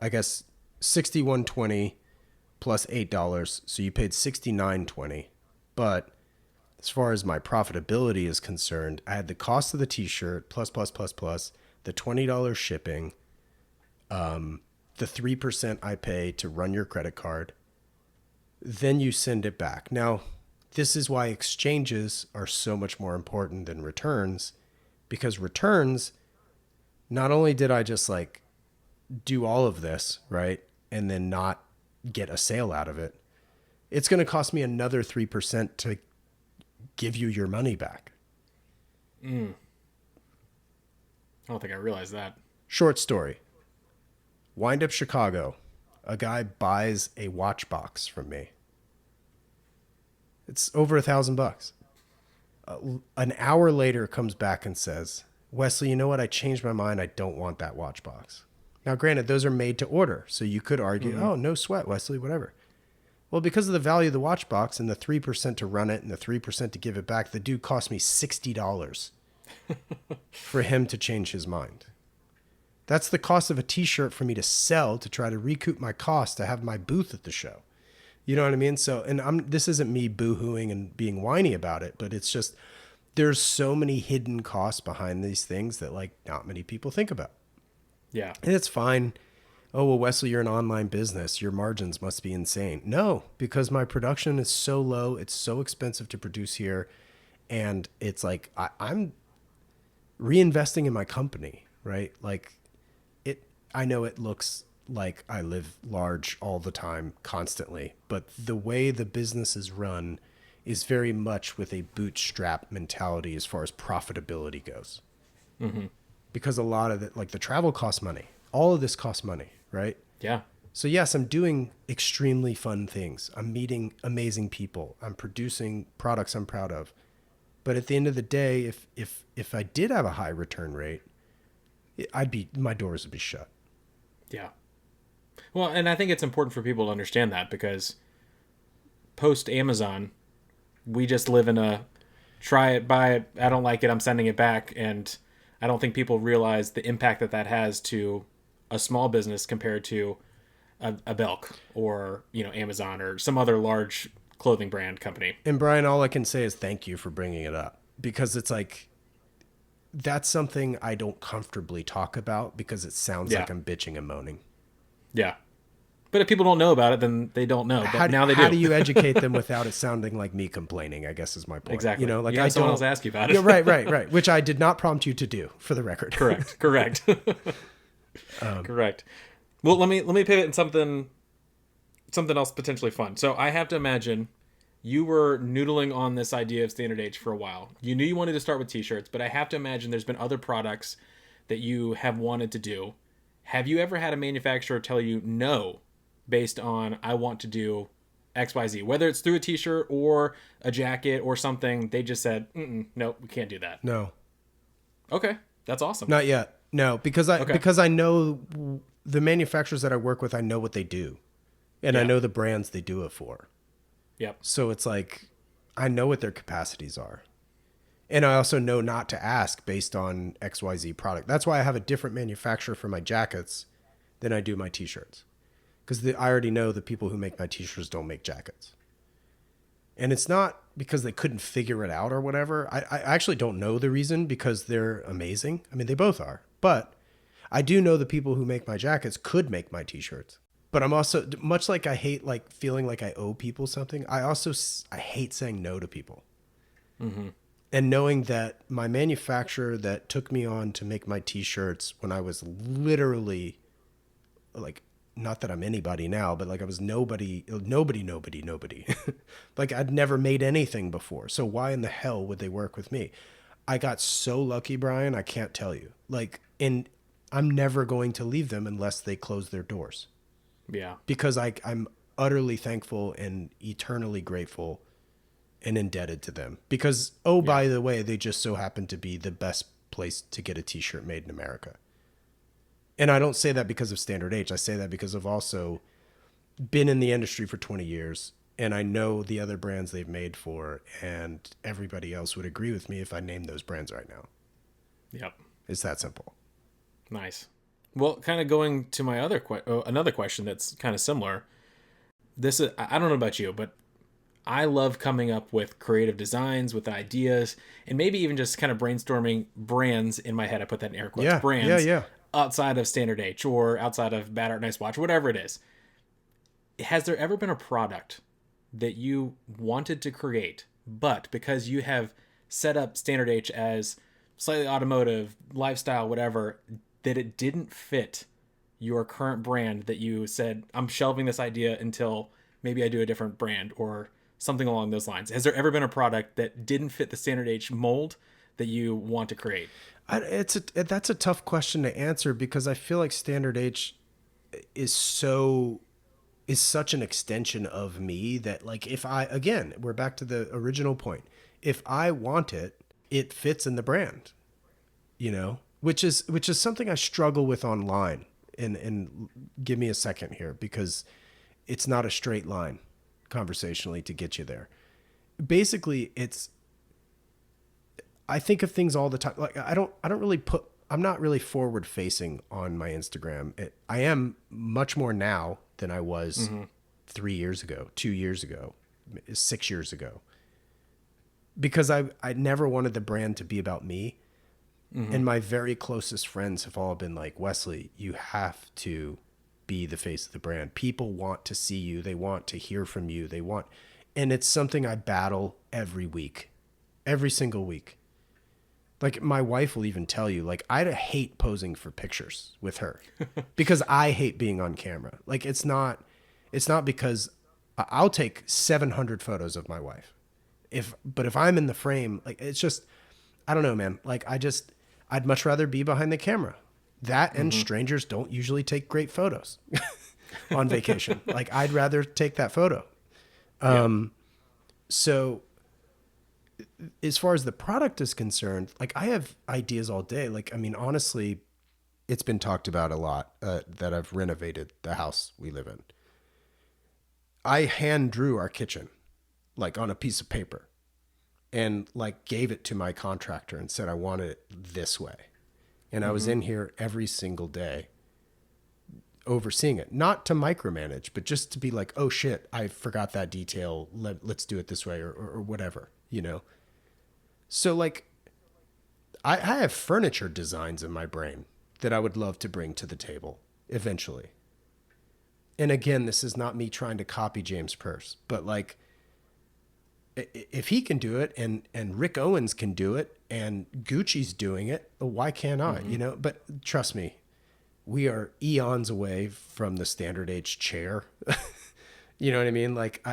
guess $61.20 plus $8. So you paid $69.20. But as far as my profitability is concerned, I had the cost of the t-shirt plus, the $20 shipping, the 3% I pay to run your credit card. Then you send it back. Now, this is why exchanges are so much more important than returns, because returns, Not only did I just like do all of this, right, and then not get a sale out of it, it's going to cost me another 3% to give you your money back. I don't think I realized that. Short story. Wind Up Chicago. A guy buys a watch box from me. It's over $1,000. An hour later comes back and says, Wesley, you know what? I changed my mind. I don't want that watch box. Now, granted, those are made to order. So you could argue, oh, no sweat, Wesley, whatever. Well, because of the value of the watch box and the 3% to run it and the 3% to give it back, the dude cost me $60 for him to change his mind. That's the cost of a t-shirt for me to sell to try to recoup my cost to have my booth at the show. You know what I mean? So, and this isn't me boo-hooing and being whiny about it, but it's just, there's so many hidden costs behind these things that like not many people think about. Yeah. And it's fine. Oh, well, Wesley, you're an online business. Your margins must be insane. No, because my production is so low. It's so expensive to produce here. And it's like, I'm reinvesting in my company, right? Like I know it looks like I live large all the time, constantly, but the way the business is run is very much with a bootstrap mentality as far as profitability goes. Mm-hmm. Because a lot of it, like the travel costs money. All of this costs money, right? Yeah. So yes, I'm doing extremely fun things. I'm meeting amazing people. I'm producing products I'm proud of. But at the end of the day, if I did have a high return rate, my doors would be shut. Yeah. Well, and I think it's important for people to understand that because post Amazon, we just live in a try it, buy it, I don't like it, I'm sending it back. And I don't think people realize the impact that has to a small business compared to a Belk or, Amazon or some other large clothing brand company. And Bryan, all I can say is thank you for bringing it up because it's like, that's something I don't comfortably talk about because it sounds like I'm bitching and moaning. Yeah. But if people don't know about it, then they don't know. But now they do. How do you educate them without it sounding like me complaining, I guess is my point. Exactly. Like you have someone else ask you about it. Yeah, right. Which I did not prompt you to do, for the record. Correct. Correct. Well, let me pivot in something else potentially fun. So I have to imagine you were noodling on this idea of standard H for a while. You knew you wanted to start with t-shirts, but I have to imagine there's been other products that you have wanted to do. Have you ever had a manufacturer tell you no based on I want to do XYZ? Whether it's through a t-shirt or a jacket or something, they just said, no, we can't do that. No. Okay, that's awesome. Not yet. No, because I know the manufacturers that I work with, I know what they do. And I know the brands they do it for. Yep. So it's like, I know what their capacities are. And I also know not to ask based on XYZ product. That's why I have a different manufacturer for my jackets than I do my t-shirts. Because I already know the people who make my t-shirts don't make jackets. And it's not because they couldn't figure it out or whatever. I actually don't know the reason because they're amazing. I mean, they both are. But I do know the people who make my jackets could make my t-shirts. But I'm also, much like I hate like feeling like I owe people something, I hate saying no to people. Mm-hmm. And knowing that my manufacturer that took me on to make my t-shirts when I was literally like, not that I'm anybody now, but like I was nobody. Like I'd never made anything before. So why in the hell would they work with me? I got so lucky, Bryan, I can't tell you. Like, and I'm never going to leave them unless they close their doors. Yeah. Because I'm utterly thankful and eternally grateful and indebted to them. Because, by the way, they just so happen to be the best place to get a t-shirt made in America. And I don't say that because of Standard H. I say that because I've also been in the industry for 20 years. And I know the other brands they've made for. And everybody else would agree with me if I named those brands right now. Yep. It's that simple. Nice. Well, kind of going to my another question that's kind of similar. This is, I don't know about you, but I love coming up with creative designs, with ideas, and maybe even just kind of brainstorming brands in my head. I put that in air quotes. Brands outside of Standard H or outside of Bad Art Nice Watch, whatever it is. Has there ever been a product that you wanted to create, but because you have set up Standard H as slightly automotive, lifestyle, whatever, that it didn't fit your current brand, that you said, I'm shelving this idea until maybe I do a different brand or something along those lines? Has there ever been a product that didn't fit the Standard H mold that you want to create? That's a tough question to answer because I feel like Standard H is such an extension of me that, like, if I, again, we're back to the original point. If I want it, it fits in the brand, which is something I struggle with online. And give me a second here, because it's not a straight line conversationally to get you there. Basically, I think of things all the time. Like, I'm not really forward facing on my Instagram. I am much more now than I was 3 years ago, 2 years ago, 6 years ago, because I never wanted the brand to be about me. And my very closest friends have all been like, Wesley, you have to be the face of the brand. People want to see you. They want to hear from you. And it's something I battle every week, every single week. Like, my wife will even tell you, like, I hate posing for pictures with her because I hate being on camera. Like, it's not because I'll take 700 photos of my wife. But if I'm in the frame, like, it's just, I don't know, man. Like, I'd much rather be behind the camera. That and strangers don't usually take great photos on vacation. Like, I'd rather take that photo. So as far as the product is concerned, like, I have ideas all day. Like, I mean, honestly, it's been talked about a lot that I've renovated the house we live in. I hand drew our kitchen, like, on a piece of paper, and, like, gave it to my contractor and said I wanted it this way. And I was in here every single day overseeing it, not to micromanage, but just to be like, oh shit, I forgot that detail. Let's do it this way, or whatever, So, like, I have furniture designs in my brain that I would love to bring to the table eventually. And again, this is not me trying to copy James Pearce, but, like, if he can do it and Rick Owens can do it and Gucci's doing it, why can't I? But trust me, we are eons away from the Standard H chair. You know what I mean? Like,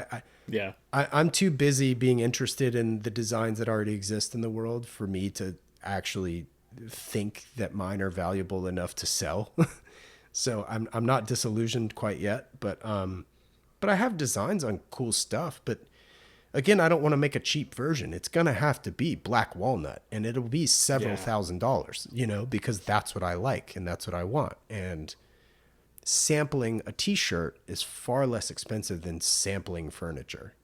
I'm too busy being interested in the designs that already exist in the world for me to actually think that mine are valuable enough to sell. So I'm not disillusioned quite yet, but I have designs on cool stuff. But again, I don't want to make a cheap version. It's going to have to be black walnut, and it'll be several $1,000s, because that's what I like and that's what I want. And sampling a t-shirt is far less expensive than sampling furniture.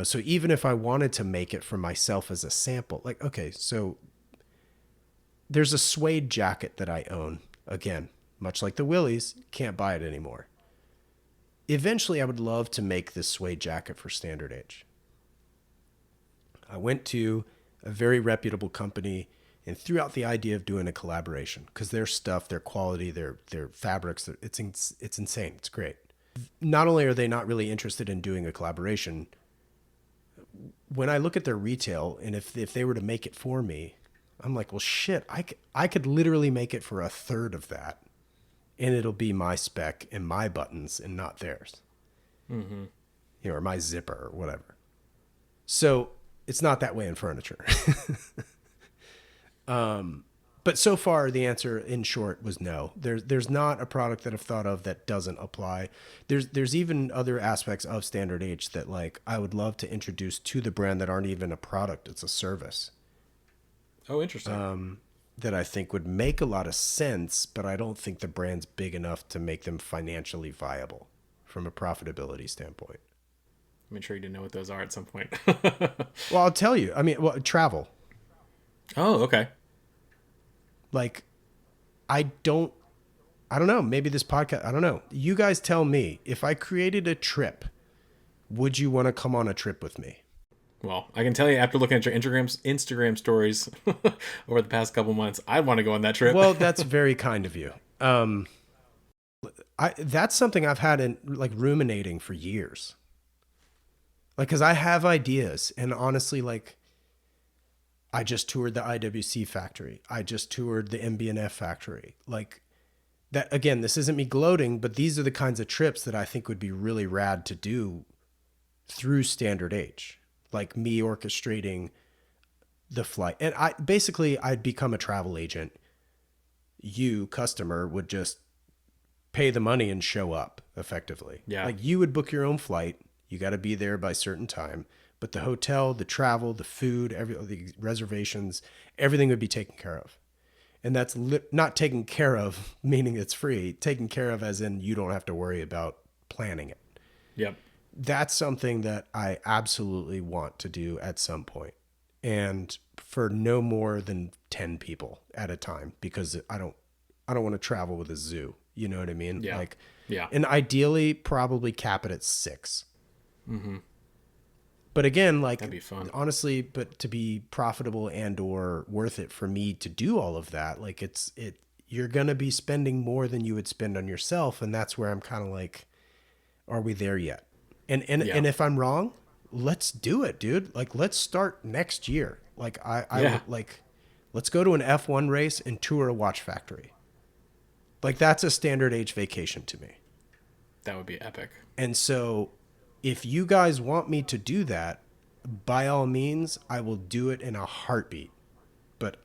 So even if I wanted to make it for myself as a sample, like, okay, so there's a suede jacket that I own. Again, much like the Willies, can't buy it anymore. Eventually, I would love to make this suede jacket for Standard H. I went to a very reputable company and threw out the idea of doing a collaboration because their stuff, their quality, their fabrics, it's insane. It's great. Not only are they not really interested in doing a collaboration, when I look at their retail and if they were to make it for me, I'm like, well, shit, I could literally make it for a third of that. And it'll be my spec and my buttons and not theirs. Or my zipper or whatever. So it's not that way in furniture. But so far the answer in short was no. There's not a product that I've thought of that doesn't apply. There's even other aspects of Standard H that, like, I would love to introduce to the brand that aren't even a product. It's a service. Oh, interesting. That I think would make a lot of sense, but I don't think the brand's big enough to make them financially viable from a profitability standpoint. I'm sure you didn't know what those are at some point. Well, I'll tell you. I mean, travel. Oh, okay. Like, I don't know. Maybe this podcast, I don't know. You guys tell me, if I created a trip, would you want to come on a trip with me? Well, I can tell you, after looking at your Instagram stories over the past couple months, I'd want to go on that trip. Well, that's very kind of you. That's something I've had in, like, ruminating for years. Like, because I have ideas, and honestly, like, I just toured the IWC factory. I just toured the MB&F factory. Like that, again, this isn't me gloating, but these are the kinds of trips that I think would be really rad to do through Standard H. Like me orchestrating the flight. And I'd become a travel agent. You, customer, would just pay the money and show up effectively. Yeah. Like you would book your own flight. You got to be there by a certain time. But the hotel, the travel, the food, the reservations, everything would be taken care of. And that's not taken care of, meaning it's free. Taken care of as in you don't have to worry about planning it. Yep. That's something that I absolutely want to do at some point. And for no more than 10 people at a time, because I don't want to travel with a zoo. You know what I mean? Yeah. Like, yeah. And ideally probably cap it at 6. Mm-hmm. But again, like, that'd be fun. Honestly, but to be profitable and or worth it for me to do all of that, like you're going to be spending more than you would spend on yourself. And that's where I'm kind of like, are we there yet? And if I'm wrong, let's do it, dude. Like, let's start next year. Like let's go to an F1 race and tour a watch factory. Like that's a Standard H vacation to me. That would be epic. And so if you guys want me to do that, by all means, I will do it in a heartbeat. But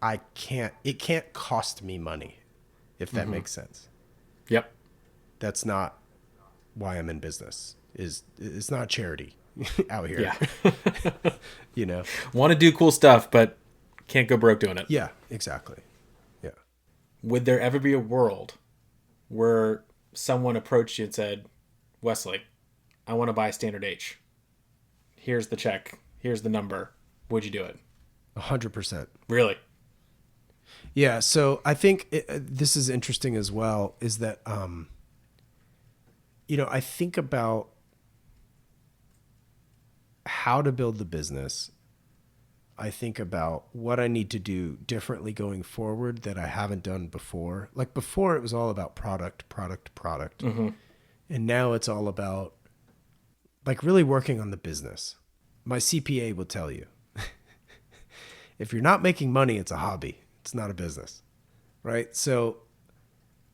it can't cost me money, if that makes sense. Yep. That's not why I'm in business. It's not charity out here. Yeah. You know? Want to do cool stuff, but can't go broke doing it. Yeah, exactly. Yeah. Would there ever be a world where someone approached you and said, Wesley, I want to buy Standard H. Here's the check. Here's the number. Would you do it? 100%. Really? Yeah. So I think this is interesting as well, is that, I think about how to build the business. I think about what I need to do differently going forward that I haven't done before. Like before, it was all about product. Mm-hmm. And now it's all about like really working on the business. My CPA will tell you, if you're not making money, it's a hobby. It's not a business, right? So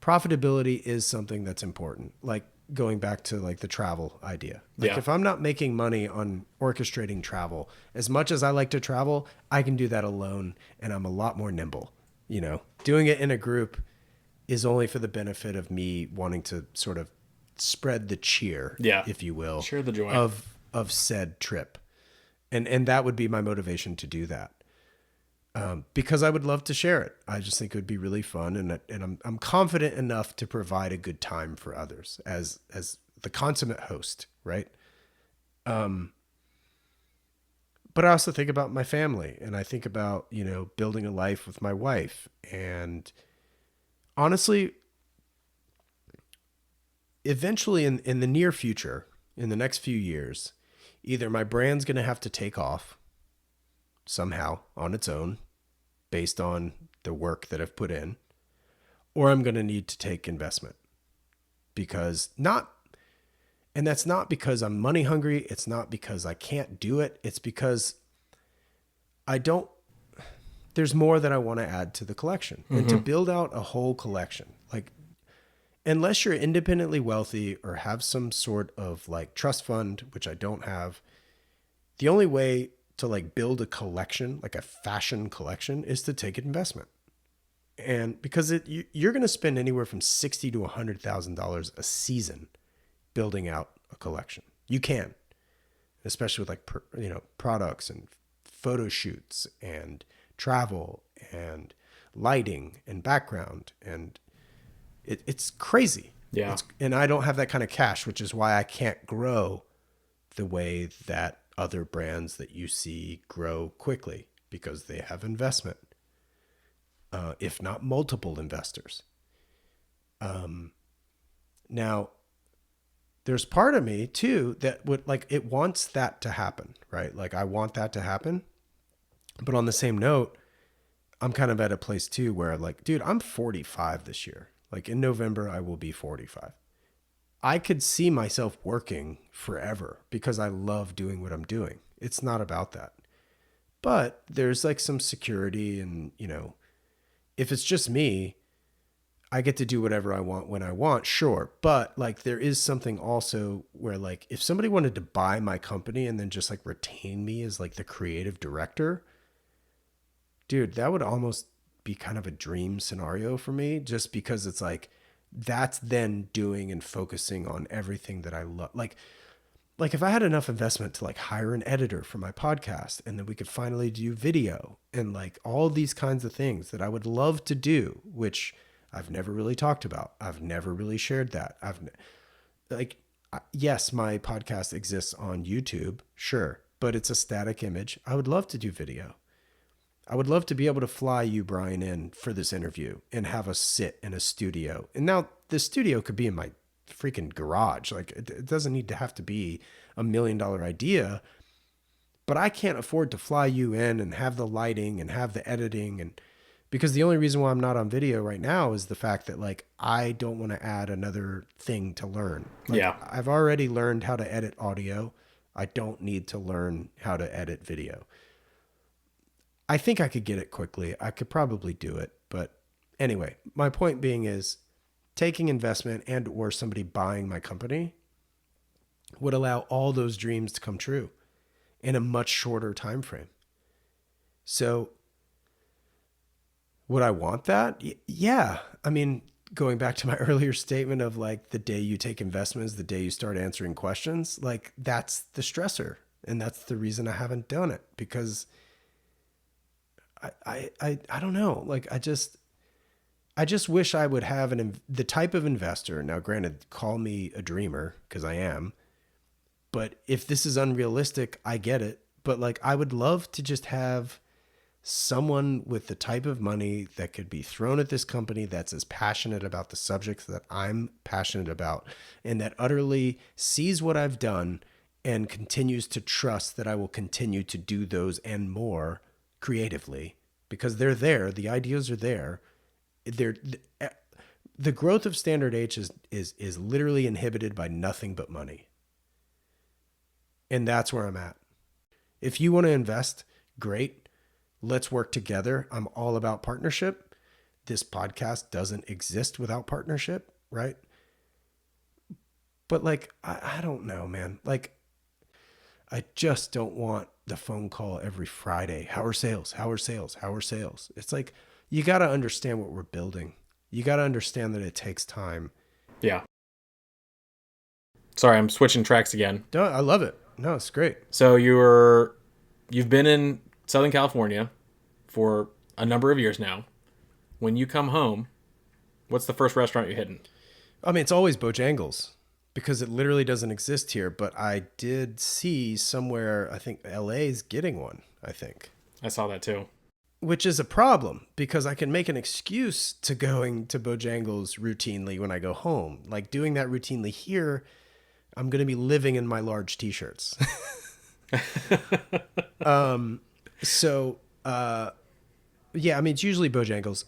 profitability is something that's important. Like going back to like the travel idea. Like if I'm not making money on orchestrating travel, as much as I like to travel, I can do that alone and I'm a lot more nimble. Doing it in a group is only for the benefit of me wanting to sort of spread the cheer, if you will, share the joy of said trip. And that would be my motivation to do that. Because I would love to share it. I just think it would be really fun, and I'm confident enough to provide a good time for others as the consummate host, right? But I also think about my family, and I think about building a life with my wife, and honestly, eventually in the near future, in the next few years, either my brand's going to have to take off somehow on its own based on the work that I've put in, or I'm going to need to take investment and that's not because I'm money hungry. It's not because I can't do it. It's because there's more that I want to add to the collection and to build out a whole collection. Like, unless you're independently wealthy or have some sort of like trust fund, which I don't have, the only way to like build a collection, like a fashion collection, is to take an investment. And because you're going to spend anywhere from $60,000 to $100,000 a season building out a collection. You can, especially with like, products and photo shoots and travel and lighting and background. And it's crazy. Yeah. And I don't have that kind of cash, which is why I can't grow the way that other brands that you see grow quickly, because they have investment, if not multiple investors. Now, there's part of me too that would like, it wants that to happen, right? Like I want that to happen. But on the same note, I'm kind of at a place too where like, dude, I'm 45 this year. Like in November, I will be 45. I could see myself working forever because I love doing what I'm doing. It's not about that. But there's like some security and, if it's just me, I get to do whatever I want when I want, sure. But like there is something also where like if somebody wanted to buy my company and then just like retain me as like the creative director, dude, that would almost be kind of a dream scenario for me just because it's like that's then doing and focusing on everything that I love. Like if I had enough investment to like hire an editor for my podcast and then we could finally do video and like all these kinds of things that I would love to do, which I've never really talked about. I've never really shared that. Like, yes, my podcast exists on YouTube, sure, but it's a static image. I would love to do video. I would love to be able to fly you, Bryan, in for this interview and have us sit in a studio. And now the studio could be in my freaking garage. Like it doesn't need to have to be $1 million idea, but I can't afford to fly you in and have the lighting and have the editing. And because the only reason why I'm not on video right now is the fact that like, I don't want to add another thing to learn. Like, Yeah. I've already learned how to edit audio. I don't need to learn how to edit video. I think I could get it quickly. I could probably do it. But anyway, my point being is taking investment and or somebody buying my company would allow all those dreams to come true in a much shorter time frame. So would I want that? Yeah. I mean, going back to my earlier statement of like the day you take investments, the day you start answering questions, like that's the stressor. And that's the reason I haven't done it because I don't know. Like I just wish I would have the type of investor. Now, granted, call me a dreamer because I am, but if this is unrealistic, I get it. But like, I would love to just have someone with the type of money that could be thrown at this company that's as passionate about the subjects that I'm passionate about and that utterly sees what I've done and continues to trust that I will continue to do those and more creatively because they're there. The ideas are there. The growth of Standard H is literally inhibited by nothing but money. And that's where I'm at. If you want to invest, great. Let's work together. I'm all about partnership. This podcast doesn't exist without partnership, right? But like, I don't know, man. Like, I just don't want the phone call every Friday. How are sales? How are sales? How are sales? It's like, you got to understand what we're building. You got to understand that it takes time. Yeah. Sorry, I'm switching tracks again. No, I love it. No, it's great. So you've been in Southern California for a number of years now. When you come home, what's the first restaurant you're hitting? I mean, it's always Bojangles because it literally doesn't exist here. But I did see somewhere, I think LA's getting one, I think. I saw that too. Which is a problem because I can make an excuse to going to Bojangles routinely when I go home. Like doing that routinely here, I'm going to be living in my large t-shirts. Yeah, I mean, it's usually Bojangles.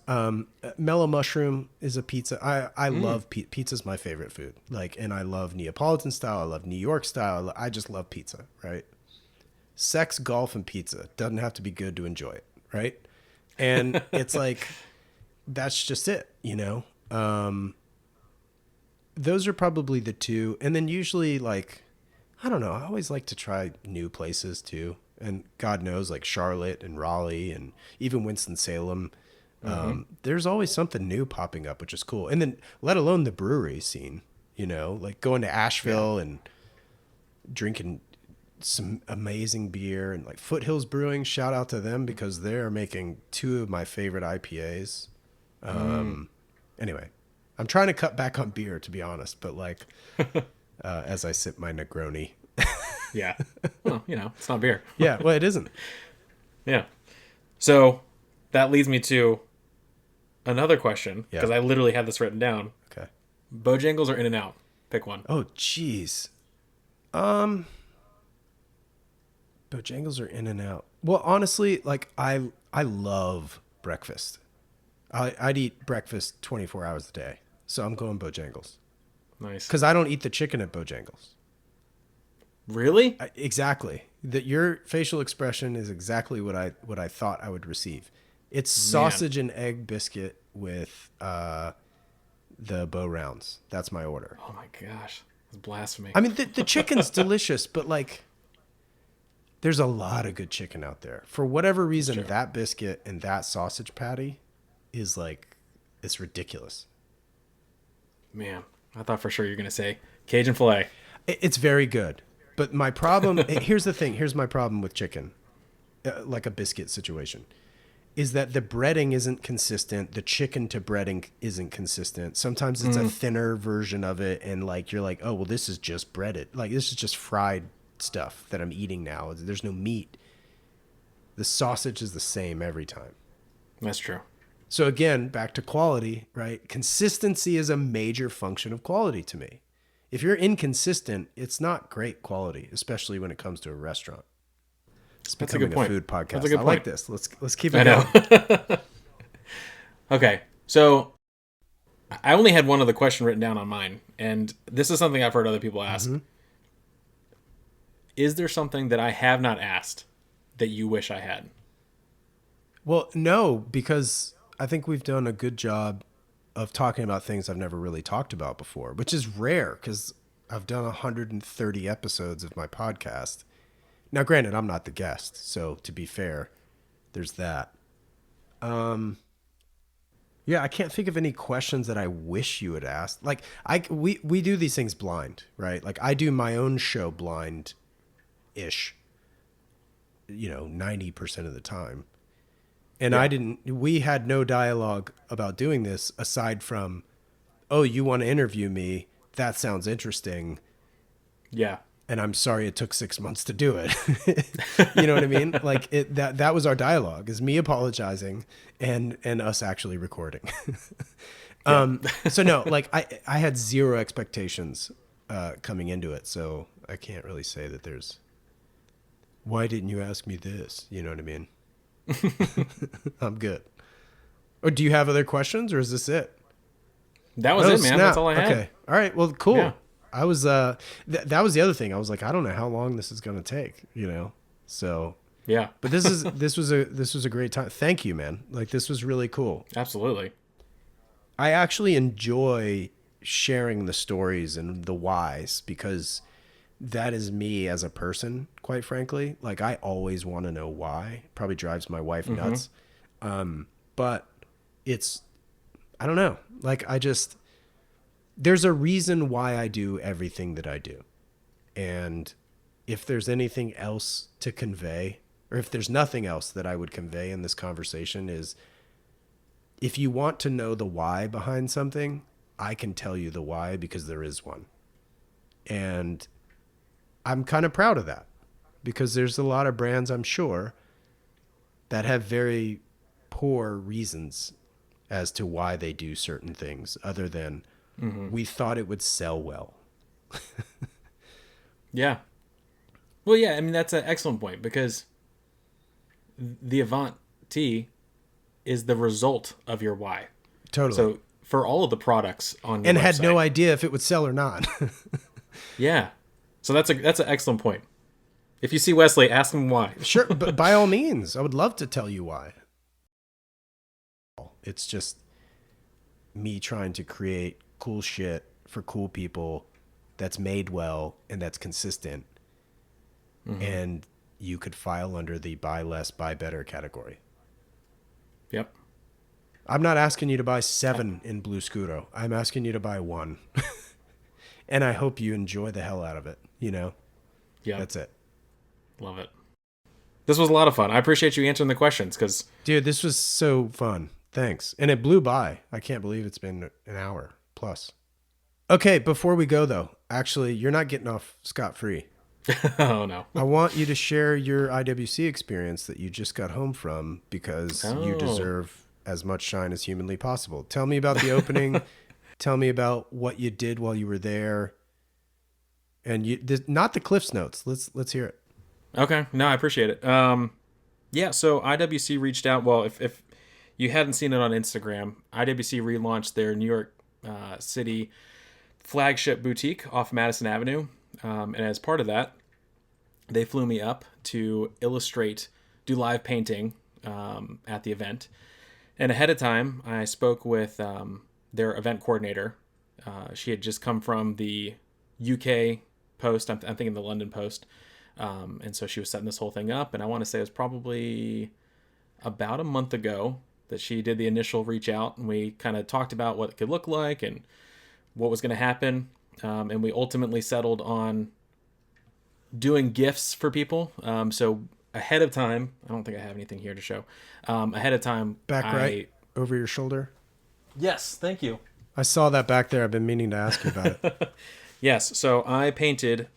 Mellow Mushroom is a pizza. I love pizza's my favorite food. Like, and I love Neapolitan style. I love New York style. I just love pizza, right? Sex, golf, and pizza. Doesn't have to be good to enjoy it, right? And it's like, that's just it, you know? Those are probably the two. And then usually like, I don't know. I always like to try new places too. And God knows, like Charlotte and Raleigh and even Winston-Salem, there's always something new popping up, which is cool. And then let alone the brewery scene, you know, like going to Asheville and drinking some amazing beer and like Foothills Brewing, shout out to them because they're making two of my favorite IPAs. Anyway, I'm trying to cut back on beer, to be honest, but like, as I sip my Negroni. Yeah. Well, you know, it's not beer. Yeah, well, it isn't. Yeah. So that leads me to another question because I literally had this written down. Okay. Bojangles or In-N-Out? Pick one. Oh, jeez. Bojangles or In-N-Out? Well, honestly, like I love breakfast. I'd eat breakfast 24 hours a day. So I'm going Bojangles. Nice. Because I don't eat the chicken at Bojangles. Really? Exactly. that your facial expression is exactly what I thought I would receive. It's Man. sausage and egg biscuit with the bow rounds. That's my order. Oh my gosh. It's blasphemy. I mean, the chicken's delicious, but like, there's a lot of good chicken out there. For whatever reason, that biscuit and that sausage patty is like, it's ridiculous. Man, I thought for sure you were going to say Cajun filet. It's very good. But my problem, here's the thing. Here's my problem with chicken, like a biscuit situation, is that the breading isn't consistent. The chicken to breading isn't consistent. Sometimes it's a thinner version of it. And like, you're like, oh, well, this is just breaded. Like, this is just fried stuff that I'm eating now. There's no meat. The sausage is the same every time. That's true. So again, back to quality, right? Consistency is a major function of quality to me. If you're inconsistent, it's not great quality, especially when it comes to a restaurant. It's becoming a food podcast. That's a good I point. like this. Let's keep it going. Okay, so I only had one other question written down on mine, and this is something I've heard other people ask. Mm-hmm. Is there something that I have not asked that you wish I had? Well, no, because I think we've done a good job of talking about things I've never really talked about before, which is rare because I've done 130 episodes of my podcast. Now, granted, I'm not the guest, so to be fair, there's that. Yeah, I can't think of any questions that I wish you had asked. Like, we do these things blind, right? Like, I do my own show blind-ish, 90% of the time. And we had no dialogue about doing this aside from, oh, you want to interview me? That sounds interesting. Yeah. And I'm sorry it took 6 months to do it. You know what I mean? Like that was our dialogue, is me apologizing and us actually recording. So no, like I had zero expectations coming into it. So I can't really say that there's, why didn't you ask me this? You know what I mean? I'm good. Or do you have other questions, or is this it? That was it, man. Snap. That's all I had. Okay. All right. Well, cool. Yeah. I was that was the other thing. I was like, I don't know how long this is going to take, So yeah. But this was a great time. Thank you, man. Like, this was really cool. Absolutely. I actually enjoy sharing the stories and the whys, because that is me as a person, quite frankly. Like, I always want to know why. It probably drives my wife nuts. But it's, I don't know. Like, there's a reason why I do everything that I do. And if there's anything else to convey, or if there's nothing else that I would convey in this conversation, is if you want to know the why behind something, I can tell you the why, because there is one. And I'm kind of proud of that, because there's a lot of brands, I'm sure, that have very poor reasons as to why they do certain things, other than we thought it would sell well. Yeah. Well, yeah, I mean, that's an excellent point, because the Avant Tea is the result of your why. Totally. So for all of the products on your and website, had no idea if it would sell or not. Yeah. So that's an excellent point. If you see Wesley, ask him why. Sure, but by all means, I would love to tell you why. It's just me trying to create cool shit for cool people that's made well and that's consistent. And you could file under the buy less, buy better category. Yep. I'm not asking you to buy 7 in Blue Scuro. I'm asking you to buy 1. And I hope you enjoy the hell out of it, Yeah. That's it. Love it. This was a lot of fun. I appreciate you answering the questions, because... Dude, this was so fun. Thanks. And it blew by. I can't believe it's been an hour plus. Okay, before we go, though, actually, you're not getting off scot-free. Oh, no. I want you to share your IWC experience that you just got home from, because you deserve as much shine as humanly possible. Tell me about the opening. Tell me about what you did while you were there. And not the Cliff's Notes. Let's hear it. Okay. No, I appreciate it. Yeah, so IWC reached out. Well, if you hadn't seen it on Instagram, IWC relaunched their New York City flagship boutique off Madison Avenue. And as part of that, they flew me up to do live painting at the event. And ahead of time, I spoke with their event coordinator. She had just come from the UK Post. I'm thinking the London Post. And so she was setting this whole thing up. And I want to say it was probably about a month ago that she did the initial reach out. And we kind of talked about what it could look like and what was going to happen. And we ultimately settled on doing gifts for people. So ahead of time, I don't think I have anything here to show. Ahead of time, Right over your shoulder. Yes, thank you. I saw that back there. I've been meaning to ask you about it. Yes, so I painted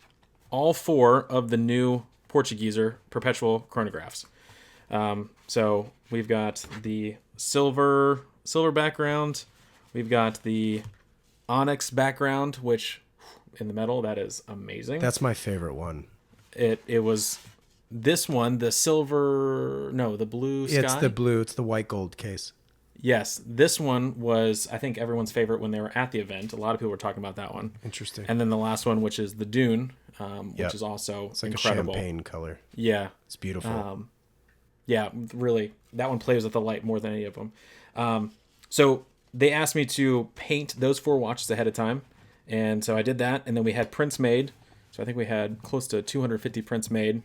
all 4 of the new Portugueser perpetual chronographs. So we've got the silver background. We've got the onyx background, which in the metal, that is amazing. That's my favorite one. It was this one, the blue sky. It's the blue. It's the white gold case. Yes, this one was, I think, everyone's favorite when they were at the event. A lot of people were talking about that one. Interesting. And then the last one, which is the Dune, which is also it's like incredible. A champagne color. Yeah. It's beautiful. Yeah, really. That one plays with the light more than any of them. So they asked me to paint those 4 watches ahead of time. And so I did that. And then we had prints made. So I think we had close to 250 prints made.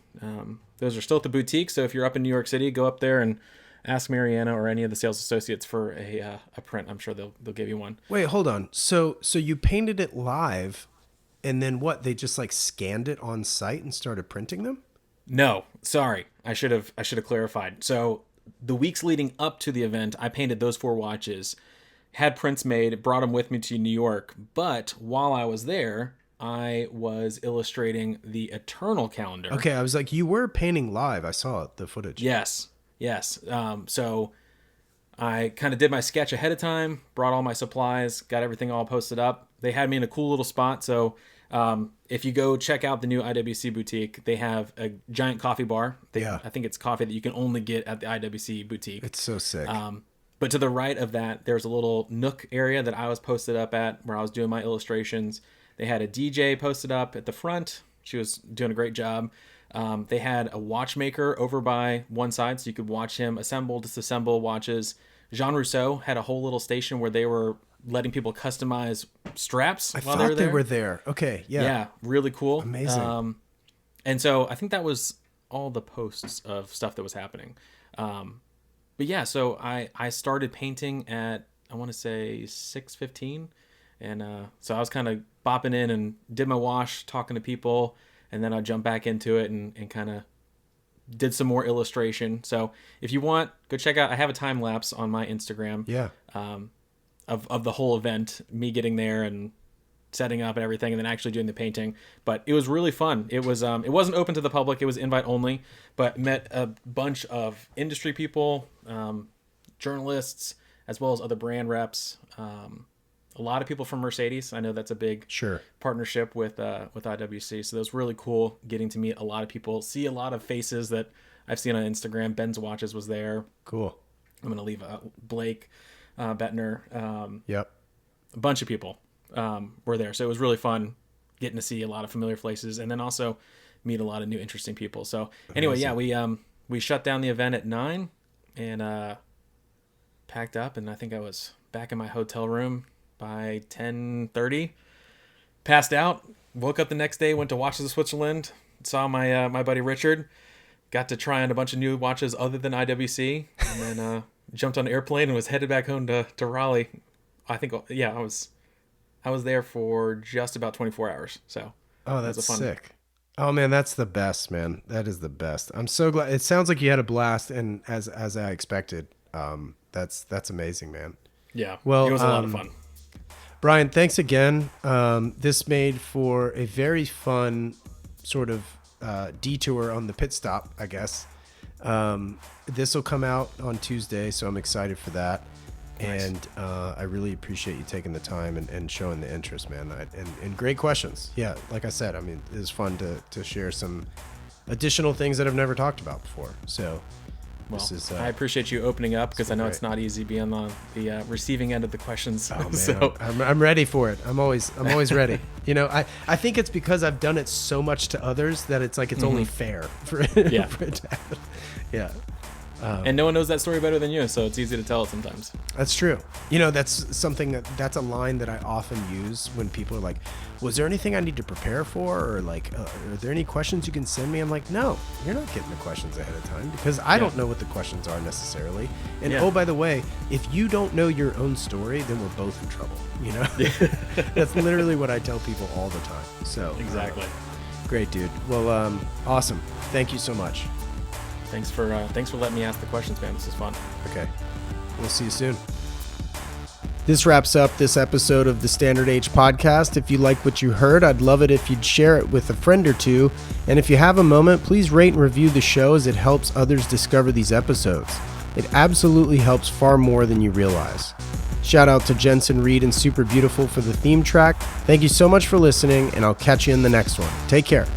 Those are still at the boutique. So if you're up in New York City, go up there and ask Mariana or any of the sales associates for a print. I'm sure they'll give you one. Wait, hold on. So you painted it live, and then what? They just like scanned it on site and started printing them? No, sorry. I should have clarified. So the weeks leading up to the event, I painted those 4 watches, had prints made, brought them with me to New York. But while I was there, I was illustrating the Eternal calendar. Okay, I was like, you were painting live. I saw the footage. Yes. So I kind of did my sketch ahead of time, brought all my supplies, got everything all posted up. They had me in a cool little spot. So if you go check out the new IWC boutique, they have a giant coffee bar. I think it's coffee that you can only get at the IWC boutique. It's so sick. But to the right of that, there's a little nook area that I was posted up at where I was doing my illustrations. They had a DJ posted up at the front. She was doing a great job. They had a watchmaker over by one side, so you could watch him assemble, disassemble watches. Jean Rousseau had a whole little station where they were letting people customize straps while they were there. They were there. Okay, yeah. Yeah, really cool. Amazing. And so I think that was all the posts of stuff that was happening. But yeah, so I started painting at, I want to say 6:15. And so I was kind of bopping in and did my wash, talking to people, and then I jumped back into it and kind of did some more illustration. So if you want, go check out, I have a time lapse on my Instagram. Yeah. Of the whole event, me getting there and setting up and everything, and then actually doing the painting. But it was really fun. It was it wasn't open to the public, it was invite only, but met a bunch of industry people, journalists, as well as other brand reps. A lot of people from Mercedes. I know that's a big partnership with IWC. So that was really cool getting to meet a lot of people, see a lot of faces that I've seen on Instagram. Ben's Watches was there. Cool. I'm going to leave Blake Bettner. Yep. A bunch of people were there. So it was really fun getting to see a lot of familiar faces and then also meet a lot of new interesting people. So anyway, yeah, we shut down the event at 9 and packed up, and I think I was back in my hotel room by 10:30, passed out, woke up the next day, went to Watches of Switzerland, saw my my buddy Richard, got to try on a bunch of new watches other than IWC, and then jumped on an airplane and was headed back home to Raleigh. I think, yeah, I was there for just about 24 hours. So that's sick. Oh man, that's the best, man. That is the best. I'm so glad. It sounds like you had a blast, and as I expected. That's amazing, man. Yeah. Well, it was a lot of fun. Bryan, thanks again. This made for a very fun sort of detour on the pit stop, I guess. This will come out on Tuesday, so I'm excited for that. Nice. And I really appreciate you taking the time and showing the interest, man. And great questions. Yeah, like I said, I mean, it was fun to share some additional things that I've never talked about before. So Well, this is. I appreciate you opening up because I know great. it's not easy being on the receiving end of the questions. Oh man, So I'm ready for it. I'm always ready. You know, I think it's because I've done it so much to others that it's like it's only fair for it, Yeah. for it to happen. Yeah. and no one knows that story better than you, so it's easy to tell it sometimes. That's true. You know, that's something that's a line that I often use when people are like, was there anything I need to prepare for? Or like, are there any questions you can send me? I'm like, no, you're not getting the questions ahead of time because I don't know what the questions are necessarily. And oh, by the way, if you don't know your own story, then we're both in trouble. You know, that's literally what I tell people all the time. So Exactly. Great, dude. Well, awesome. Thank you so much. Thanks for letting me ask the questions, man. This is fun. Okay. We'll see you soon. This wraps up this episode of the Standard H podcast. If you like what you heard, I'd love it if you'd share it with a friend or two. And if you have a moment, please rate and review the show as it helps others discover these episodes. It absolutely helps far more than you realize. Shout out to Jensen Reed and Super Beautiful for the theme track. Thank you so much for listening, and I'll catch you in the next one. Take care.